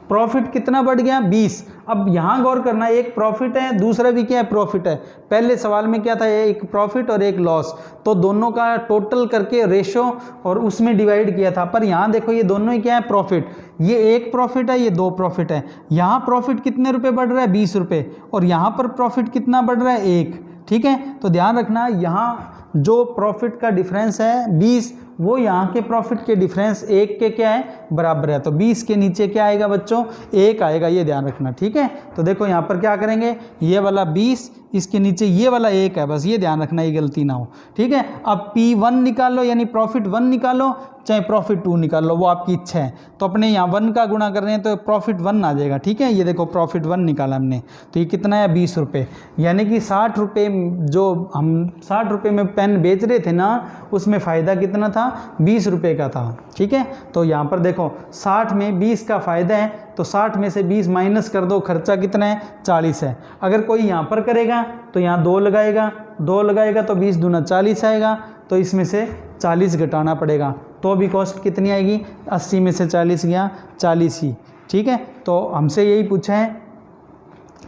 प्रॉफिट कितना बढ़ गया 20। अब यहाँ गौर करना, एक प्रॉफिट है दूसरा भी क्या है प्रॉफिट है। पहले सवाल में क्या था, एक प्रॉफिट और एक लॉस, तो दोनों का टोटल करके रेशो और उसमें डिवाइड किया था, पर यहाँ देखो ये दोनों ही क्या है प्रॉफिट, ये एक प्रॉफिट है ये 2 प्रॉफिट है। यहाँ प्रॉफिट कितने रुपये बढ़ रहा है 20 रुपये, और यहाँ पर प्रॉफिट कितना बढ़ रहा है 1, ठीक है। तो ध्यान रखना यहाँ जो प्रॉफिट का डिफरेंस है 20, वो यहाँ के प्रॉफिट के डिफरेंस 1 के क्या है बराबर है, तो 20 के नीचे क्या आएगा बच्चों 1 आएगा, ये ध्यान रखना, ठीक है। तो देखो यहाँ पर क्या करेंगे, ये वाला 20 इसके नीचे ये वाला 1 है, बस ये ध्यान रखना ये गलती ना हो, ठीक है। अब P1 निकालो यानी प्रॉफिट 1 निकालो, चाहे प्रॉफिट 2 निकाल लो, वो आपकी इच्छा है। तो अपने यहाँ 1 का गुणा कर रहे हैं तो प्रॉफिट 1 आ जाएगा, ठीक है। ये देखो प्रॉफिट 1 निकाला हमने, तो ये कितना है 20 रुपये, यानी कि 60 रुपये जो हम 60 रुपये में पेन बेच रहे थे ना, उसमें फ़ायदा कितना था 20 रुपये का था, ठीक है। तो यहाँ पर देखो 60 में 20 का फ़ायदा है, तो 60 में से 20 माइनस कर दो, खर्चा कितना है 40 है। अगर कोई यहाँ पर करेगा तो यहाँ 2 लगाएगा, 2 लगाएगा तो 20 दूना 40 आएगा, तो इसमें से 40 घटाना पड़ेगा, तो भी कॉस्ट कितनी आएगी 80 में से 40 गया 40 ही, ठीक है। तो हमसे यही पूछा है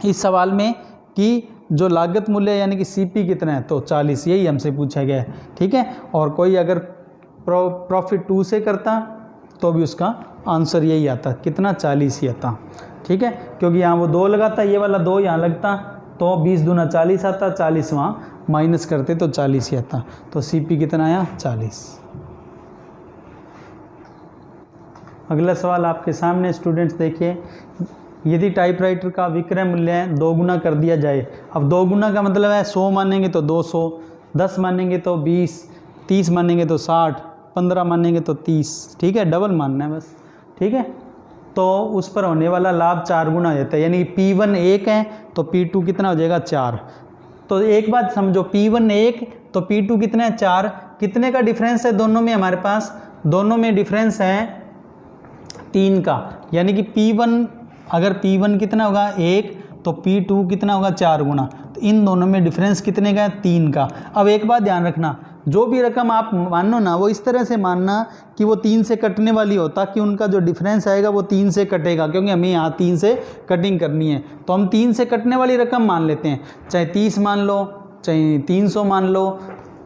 इस सवाल में कि जो लागत मूल्य यानी कि CP कितना है, तो 40, यही हमसे पूछा गया है, ठीक है। और कोई अगर प्रॉफिट 2 से करता तो भी उसका आंसर यही आता, कितना 40 ही आता, ठीक है। क्योंकि यहाँ वो 2 लगाता, ये वाला 2 यहाँ लगता, तो 20 दूना 40 आता, 40 वहाँ माइनस करते तो 40 ही आता, तो CP कितना आया 40। अगला सवाल आपके सामने स्टूडेंट्स देखिए, यदि टाइपराइटर का विक्रय मूल्य 2 गुना कर दिया जाए। अब 2 गुना का मतलब है 100 मानेंगे तो 200, 10 मानेंगे तो 20, 30 मानेंगे तो 60, 15 मानेंगे तो 30, ठीक है, डबल मानना है बस, ठीक है। तो उस पर होने वाला लाभ 4 गुना हो जाता है, यानी P1 1 है तो P2 कितना हो जाएगा 4। तो एक बात समझो, P1 1 तो P2 कितना है 4, कितने का डिफरेंस है दोनों में हमारे पास, दोनों में डिफरेंस है 3 का, यानी कि P1 अगर P1 कितना होगा 1 तो P2 कितना होगा 4 गुना, तो इन दोनों में डिफरेंस कितने का है 3 का। अब एक बात ध्यान रखना, जो भी रकम आप मानो ना वो इस तरह से मानना कि वो 3 से कटने वाली हो, ताकि उनका जो डिफरेंस आएगा वो 3 से कटेगा, क्योंकि हमें यहाँ 3 से कटिंग करनी है। तो हम 3 से कटने वाली रकम मान लेते हैं, चाहे 30 मान लो चाहे 300 मान लो,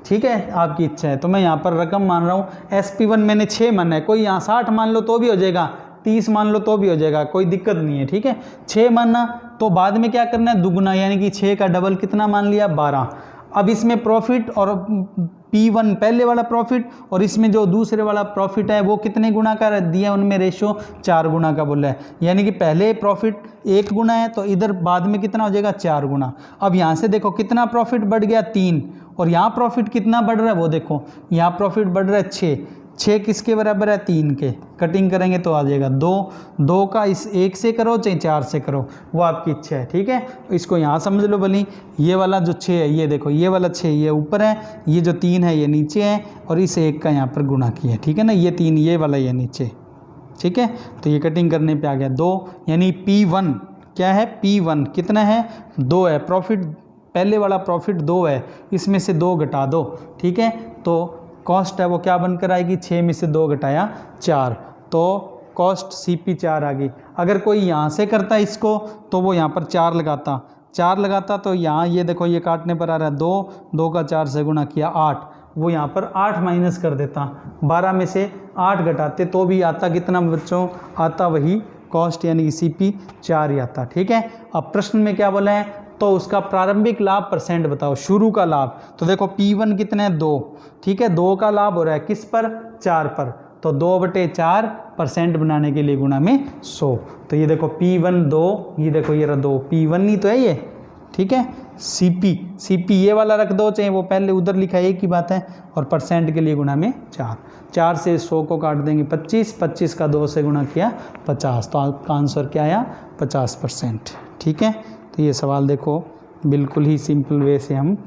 ठीक है, आपकी इच्छा है। तो मैं यहाँ पर रकम मान रहा हूँ, SP1 मैंने 6 माना है, कोई यहाँ 60 मान लो तो भी हो जाएगा, 30 मान लो तो भी हो जाएगा, कोई दिक्कत नहीं है, ठीक है। 6 मानना तो बाद में क्या करना है, दुगुना, यानी कि 6 का डबल कितना मान लिया 12। अब इसमें प्रॉफिट और P1 पहले वाला प्रॉफिट और इसमें जो दूसरे वाला प्रॉफिट है वो कितने गुना का दिया, उनमें रेशो 4 गुना का बोला है, यानी कि पहले प्रॉफिट 1 गुना है तो इधर बाद में कितना हो जाएगा 4 गुना। अब यहाँ से देखो कितना प्रॉफिट बढ़ गया 3, और यहाँ प्रॉफिट कितना बढ़ रहा है वो देखो, यहाँ प्रॉफिट बढ़ रहा है 6 किसके बराबर है 3 के, कटिंग करेंगे तो आ जाएगा 2 का इस 1 से करो चाहे 4 से करो, वो आपकी इच्छा है, ठीक है। इसको यहाँ समझ लो भली, ये वाला जो 6 है ये देखो, ये वाला 6 ये ऊपर है, ये जो 3 है ये नीचे है, और इस 1 का यहाँ पर गुणा किया, ठीक है ना, ये 3 ये वाला ये नीचे, ठीक है। तो ये कटिंग करने पर आ गया 2, यानी P1 क्या है, P1 कितना है 2 है, प्रॉफिट पहले वाला प्रॉफिट 2 है, इसमें से 2 घटा दो, ठीक है। तो कॉस्ट है वो क्या बनकर आएगी, 6 में से 2 घटाया 4, तो कॉस्ट CP 4 आ गई। अगर कोई यहाँ से करता है इसको तो वो यहाँ पर 4 लगाता तो यहाँ ये देखो ये काटने पर आ रहा है 2 का 4 से गुणा किया 8, वो यहाँ पर 8 माइनस कर देता, 12 में से 8 घटाते तो भी आता कितना बच्चों, आता वही कॉस्ट, यानी कि CP 4 ही आता, ठीक है। अब प्रश्न में क्या बोला है, तो उसका प्रारंभिक लाभ परसेंट बताओ, शुरू का लाभ। तो देखो P1 कितने है 2, ठीक है, 2 का लाभ हो रहा है किस पर 4 पर, तो 2/4% बनाने के लिए गुणा में 100। तो ये देखो P1 2, ये देखो ये रहा 2, P1 ही तो है ये, ठीक है। CP ये वाला रख दो, चाहे वो पहले उधर लिखा है एक ही बात है, और परसेंट के लिए गुणा में 4 से 100 को काट देंगे 25 का 2 से गुणा किया 50, तो आपका आंसर क्या आया 50%, ठीक है। तो ये सवाल देखो बिल्कुल ही सिंपल वे से हम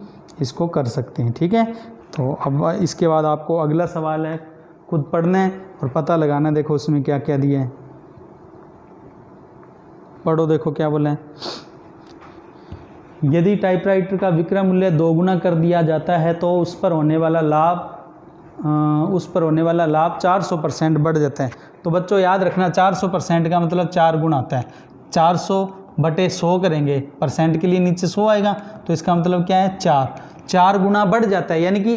इसको कर सकते हैं, ठीक है। तो अब इसके बाद आपको अगला सवाल है, खुद पढ़ना है और पता लगाना है, देखो उसमें क्या क्या दिया है, पढ़ो, देखो क्या बोला है। यदि टाइपराइटर का विक्रय मूल्य 2 गुना कर दिया जाता है तो उस पर होने वाला लाभ 400% बढ़ जाता है। तो बच्चों याद रखना 400% का मतलब 4 गुना आता है, 400/100 करेंगे, परसेंट के लिए नीचे 100 आएगा, तो इसका मतलब क्या है 4 गुना बढ़ जाता है, यानी कि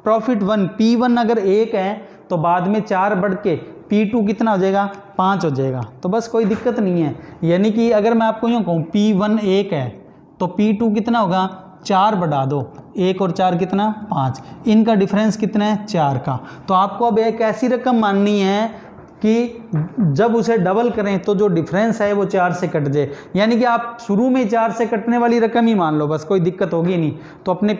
प्रॉफिट 1 P1 अगर 1 है तो बाद में 4 बढ़ के P2 कितना हो जाएगा 5 हो जाएगा, तो बस कोई दिक्कत नहीं है। यानी कि अगर मैं आपको यूँ कहूँ P1 1 है तो P2 कितना होगा 4 बढ़ा दो, 1 और 4 कितना 5, इनका डिफरेंस कितना है 4 का। तो आपको अब एक ऐसी रकम माननी है कि जब उसे डबल करें तो जो डिफरेंस है वो 4 से कट जाए, यानी कि आप शुरू में 4 से कटने वाली रकम ही मान लो, बस कोई दिक्कत होगी नहीं। तो अपने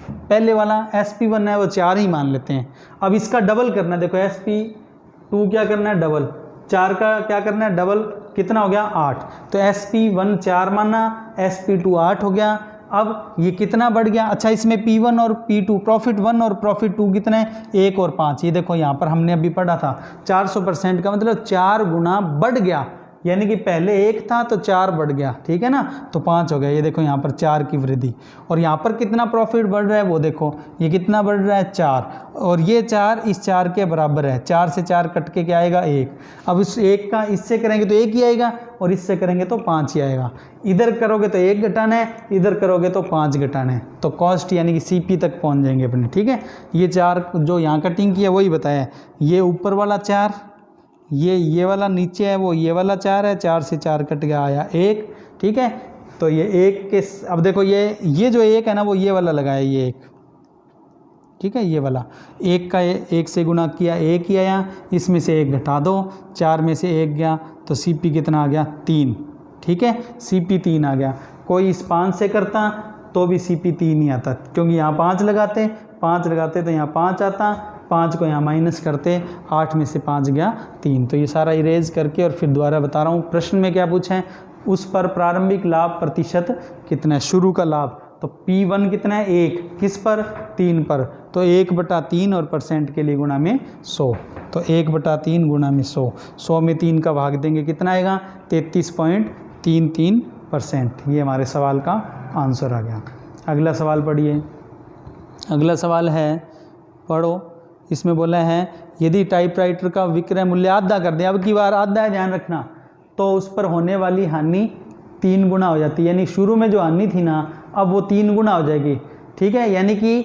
पहले वाला SP1 है वो 4 ही मान लेते हैं। अब इसका डबल करना है, देखो SP2 क्या करना है डबल, 4 का क्या करना है डबल, कितना हो गया 8, तो SP1 4 माना, SP2 8 हो गया। अब ये कितना बढ़ गया, अच्छा इसमें P1 और P2 प्रॉफिट 1 और प्रॉफिट 2 कितने हैं 1 और 5, ये देखो यहाँ पर हमने अभी पढ़ा था 400% का मतलब 4 गुना बढ़ गया, यानी कि पहले 1 था तो 4 बढ़ गया, ठीक है ना, तो 5 हो गया। ये देखो यहाँ पर 4 की वृद्धि, और यहाँ पर कितना प्रॉफिट बढ़ रहा है वो देखो, ये कितना बढ़ रहा है 4, और ये 4 इस 4 के बराबर है, 4 से 4 कट के क्या आएगा 1। अब इस 1 का इससे करेंगे तो 1 ही आएगा, और इससे करेंगे तो 5 ही आएगा। इधर करोगे तो 1 घटाना है, इधर करोगे तो 5 घटाना है, तो कॉस्ट यानी कि CP तक पहुँच जाएंगे अपने, ठीक है। ये 4 जो यहाँ कटिंग किया वही बताया, ये ऊपर वाला 4, ये वाला नीचे है वो ये वाला 4 है, 4 से 4 कट गया आया 1, ठीक है। तो ये 1 के, अब देखो ये जो 1 है ना वो ये वाला लगाया, ये 1, ठीक है, ये वाला 1 का 1 से गुना किया 1 ही आया, इसमें से 1 घटा दो, 4 में से 1 गया तो CP कितना आ गया 3, ठीक है, CP 3 आ गया। कोई इस 5 से करता तो भी CP 3 ही आता, क्योंकि यहाँ 5 लगाते तो यहाँ 5 आता, 5 को यहाँ माइनस करते, 8 में से 5 गया 3। तो ये सारा इरेज करके और फिर दोबारा बता रहा हूँ। प्रश्न में क्या पूछा है, उस पर प्रारंभिक लाभ प्रतिशत कितना है, शुरू का लाभ। तो P1 कितना है 1, किस पर 3 पर, तो 1/3 और परसेंट के लिए गुणा में 100। तो 1/3 गुणा में 100, 100 में 3 का भाग देंगे कितना आएगा 33.33%। ये हमारे सवाल का आंसर आ गया। अगला सवाल पढ़िए। अगला सवाल है, पढ़ो। इसमें बोला है यदि टाइपराइटर का विक्रय मूल्य आधा कर दें, अब की बार आधा है ध्यान रखना, तो उस पर होने वाली हानि 3 गुना हो जाती है। यानी शुरू में जो हानि थी ना, अब वो 3 गुना हो जाएगी। ठीक है, यानी कि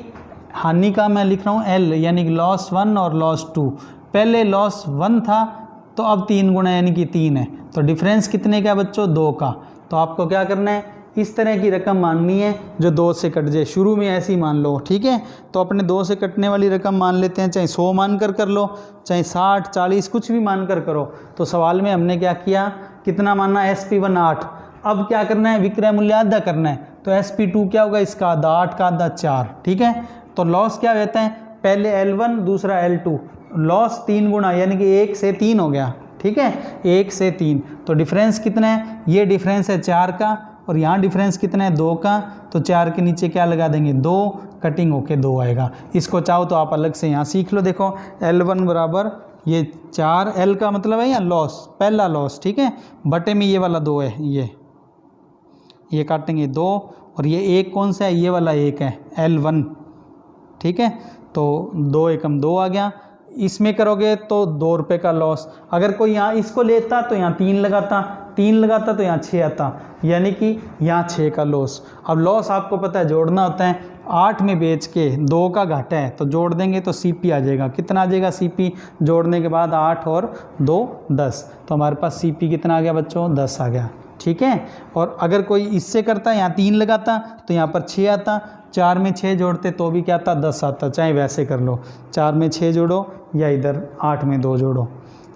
हानि का मैं लिख रहा हूँ L, यानी कि लॉस 1 और लॉस 2। पहले लॉस 1 था तो अब 3 गुना यानी कि 3 है। तो डिफरेंस कितने का बच्चों, 2 का। तो आपको क्या करना है, इस तरह की रकम माननी है जो 2 से कट जाए। शुरू में ऐसी मान लो, ठीक है। तो अपने 2 से कटने वाली रकम मान लेते हैं, चाहे 100 मान कर लो, चाहे 60, 40 कुछ भी मान कर करो। तो सवाल में हमने क्या किया, कितना मानना, SP1 8। अब क्या करना है, विक्रय मूल्य आधा करना है। तो SP2 क्या होगा, इसका आधा, 8 का आधा 4। ठीक है, तो लॉस क्या रहता है, पहले L1 दूसरा L2, लॉस 3 गुना यानी कि 1 से 3 हो गया। ठीक है, 1 से 3। तो डिफरेंस कितना है, ये डिफरेंस है 4 का, और यहाँ डिफरेंस कितना है 2 का। तो 4 के नीचे क्या लगा देंगे, 2, कटिंग होके 2 आएगा। इसको चाहो तो आप अलग से यहाँ सीख लो। देखो L1 बराबर ये 4, L का मतलब है यहाँ लॉस, पहला लॉस। ठीक है, बटे में ये वाला 2 है, ये काटेंगे 2, और ये 1 कौन सा है, ये वाला 1 है L1। ठीक है, तो 2 एकम 2 आ गया। इसमें करोगे तो 2 रुपये का लॉस। अगर कोई यहाँ इसको लेता तो यहाँ 3 लगाता, 3 लगाता तो यहाँ 6 आता, यानी कि यहाँ 6 का लॉस। अब लॉस आपको पता है जोड़ना होता है, 8 में बेच के 2 का घाटा है तो जोड़ देंगे तो CP आ जाएगा। कितना आ जाएगा CP, जोड़ने के बाद 8 और 2 10। तो हमारे पास CP कितना आ गया बच्चों, 10 आ गया। ठीक है, और अगर कोई इससे करता, यहाँ 3 लगाता तो यहाँ पर 6 आता, 4 में 6 जोड़ते तो भी क्या आता, 10 आता। चाहे वैसे कर लो, 4 में 6 जोड़ो या इधर 8 में 2 जोड़ो।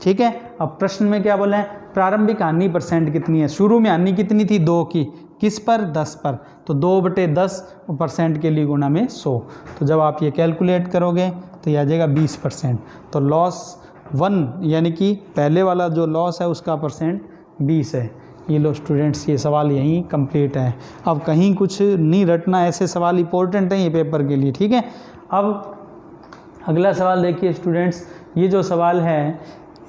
ठीक है, अब प्रश्न में क्या बोला है, प्रारंभिक हानि परसेंट कितनी है। शुरू में हानि कितनी थी, 2 की, किस पर, 10 पर। तो 2/10% के लिए गुणा में 100। तो जब आप ये कैलकुलेट करोगे तो ये आ जाएगा 20%। तो लॉस 1 यानी कि पहले वाला जो लॉस है उसका परसेंट 20 है। ये लो स्टूडेंट्स, ये सवाल यहीं कंप्लीट है। अब कहीं कुछ नहीं रटना, ऐसे सवाल इंपॉर्टेंट हैं ये पेपर के लिए। ठीक है, अब अगला सवाल देखिए स्टूडेंट्स। ये जो सवाल है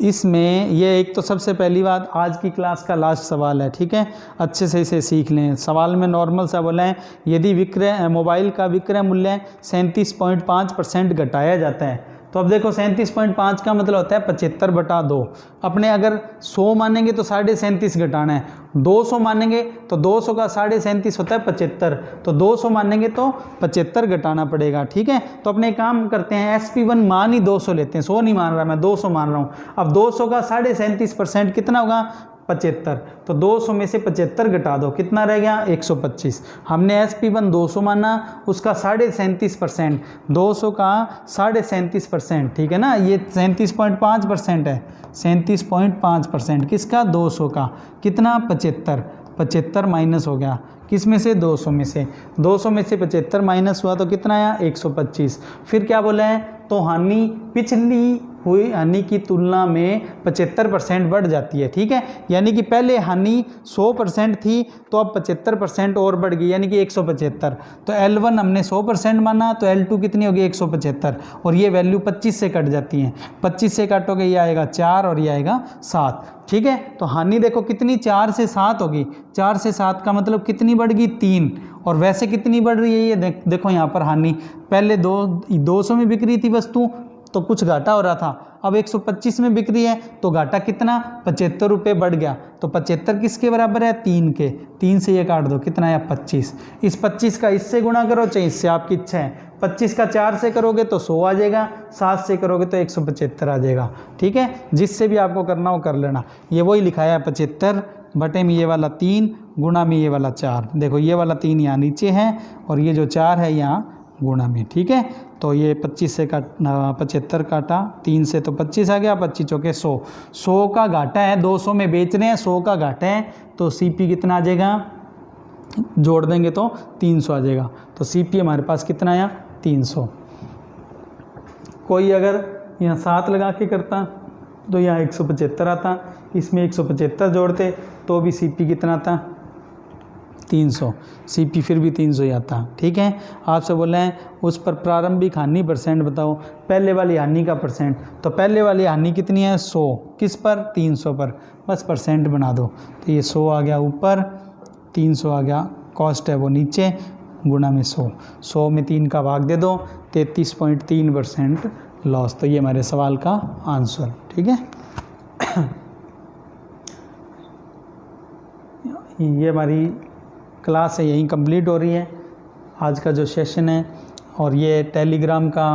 इसमें ये एक तो सबसे पहली बात आज की क्लास का लास्ट सवाल है। ठीक है, अच्छे से इसे सीख लें। सवाल में नॉर्मल सा बोला है, यदि मोबाइल का विक्रय मूल्य 37.5% घटाया जाता है। तो अब देखो 37.5 का मतलब होता है 75/2। अपने अगर 100 मानेंगे तो 37.5 घटाना है, 200 मानेंगे तो 200 का 37.5 होता है 75। तो 200 मानेंगे तो 75 घटाना पड़ेगा। ठीक है, तो अपने काम करते हैं, SP1 मान ही 200 लेते हैं, 100 नहीं मान रहा मैं, 200 मान रहा हूँ। अब 200 का 37.5% कितना होगा, 75। तो 200 में से 75 घटा दो, कितना रह गया, 125। हमने SP1 200 माना, उसका 37.5%, 200 का 37.5%। ठीक है ना, ये 37.5% है, 37.5%। किसका, 200 का, कितना, 75। 75 माइनस हो गया, किस में से, 200 में से। 200 में से 75 माइनस हुआ तो कितना आया, 125। फिर क्या बोला है, तो हानि पिछली हुई हानि की तुलना में 75% बढ़ जाती है। ठीक है, यानी कि पहले हानि 100% थी तो अब 75% और बढ़ गई, यानी कि 175। तो L1 हमने 100% माना, तो L2 कितनी होगी, 175। और ये वैल्यू 25 से कट जाती हैं, 25 से काटोगे ये आएगा 4 और ये आएगा 7। ठीक है, तो हानि देखो कितनी, 4 से 7 होगी। 4 से 7 का मतलब कितनी बढ़ गई, 3। और वैसे कितनी बढ़ रही है ये देखो यहाँ पर हानि, पहले 200 में बिक रही थी वस्तु तो कुछ घाटा हो रहा था, अब 125 में बिक्री है तो घाटा कितना, 75 रुपये बढ़ गया। तो 75 किसके बराबर है, 3 के। 3 से ये काट दो, कितना है, 25। इस 25 का इससे गुणा करो, चाहे इससे, आपकी इच्छा है। 25 का 4 से करोगे तो 100 आ जाएगा, 7 से करोगे तो 175 आ जाएगा। ठीक है, जिससे भी आपको करना हो कर लेना। ये वही लिखाया है 75 बटे में ये वाला 3 गुणा में ये वाला 4। देखो ये वाला 3 यहाँ नीचे है और ये जो 4 है यहाँ गुणा में। ठीक है, तो ये 25 से 75 काटा, 3 से तो 25 आ गया, 25 चौके 100। 100 का घाटा है, 200 में बेच रहे हैं, 100 का घाटा है, तो CP कितना आ जाएगा, जोड़ देंगे तो 300 आ जाएगा। तो CP हमारे पास कितना आया, 300। कोई अगर यहाँ 7 लगा के करता तो यहाँ 175 आता, इसमें 175 जोड़ते तो भी CP कितना आता, 300, CP फिर भी 300 ही आता। ठीक है, आपसे बोले हैं उस पर प्रारंभिक हानि परसेंट बताओ, पहले वाली हानि का परसेंट, तो पहले वाली हानि कितनी है 100, किस पर, 300 पर, बस परसेंट बना दो, तो ये 100 आ गया ऊपर, 300 आ गया, कॉस्ट है वो नीचे, गुणा में 100, 100 में 3 का भाग दे दो, 33.3% लॉस। तो ये हमारे सवाल का आंसर। ठीक है, ये हमारी क्लास है यहीं कंप्लीट हो रही है, आज का जो सेशन है। और ये टेलीग्राम का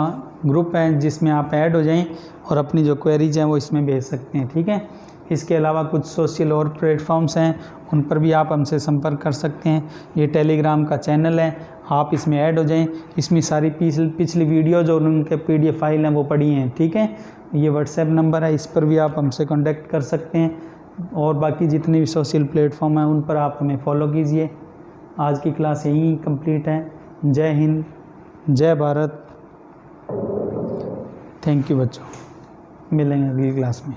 ग्रुप है जिसमें आप ऐड हो जाएं और अपनी जो क्वेरीज हैं वो इसमें भेज सकते हैं। ठीक है, इसके अलावा कुछ सोशल और प्लेटफॉर्म्स हैं, उन पर भी आप हमसे संपर्क कर सकते हैं। ये टेलीग्राम का चैनल है, आप इसमें ऐड हो जाएं, इसमें सारी पिछली वीडियो जो उनके PDF फाइल हैं वो पड़ी हैं। ठीक है, ये व्हाट्सएप नंबर है, इस पर भी आप हमसे कॉन्टैक्ट कर सकते हैं। और बाकी जितने भी सोशल प्लेटफॉर्म हैं उन पर आप हमें फॉलो कीजिए। आज की क्लास यहीं कंप्लीट है। जय हिंद, जय भारत, थैंक यू बच्चों, मिलेंगे अगली क्लास में।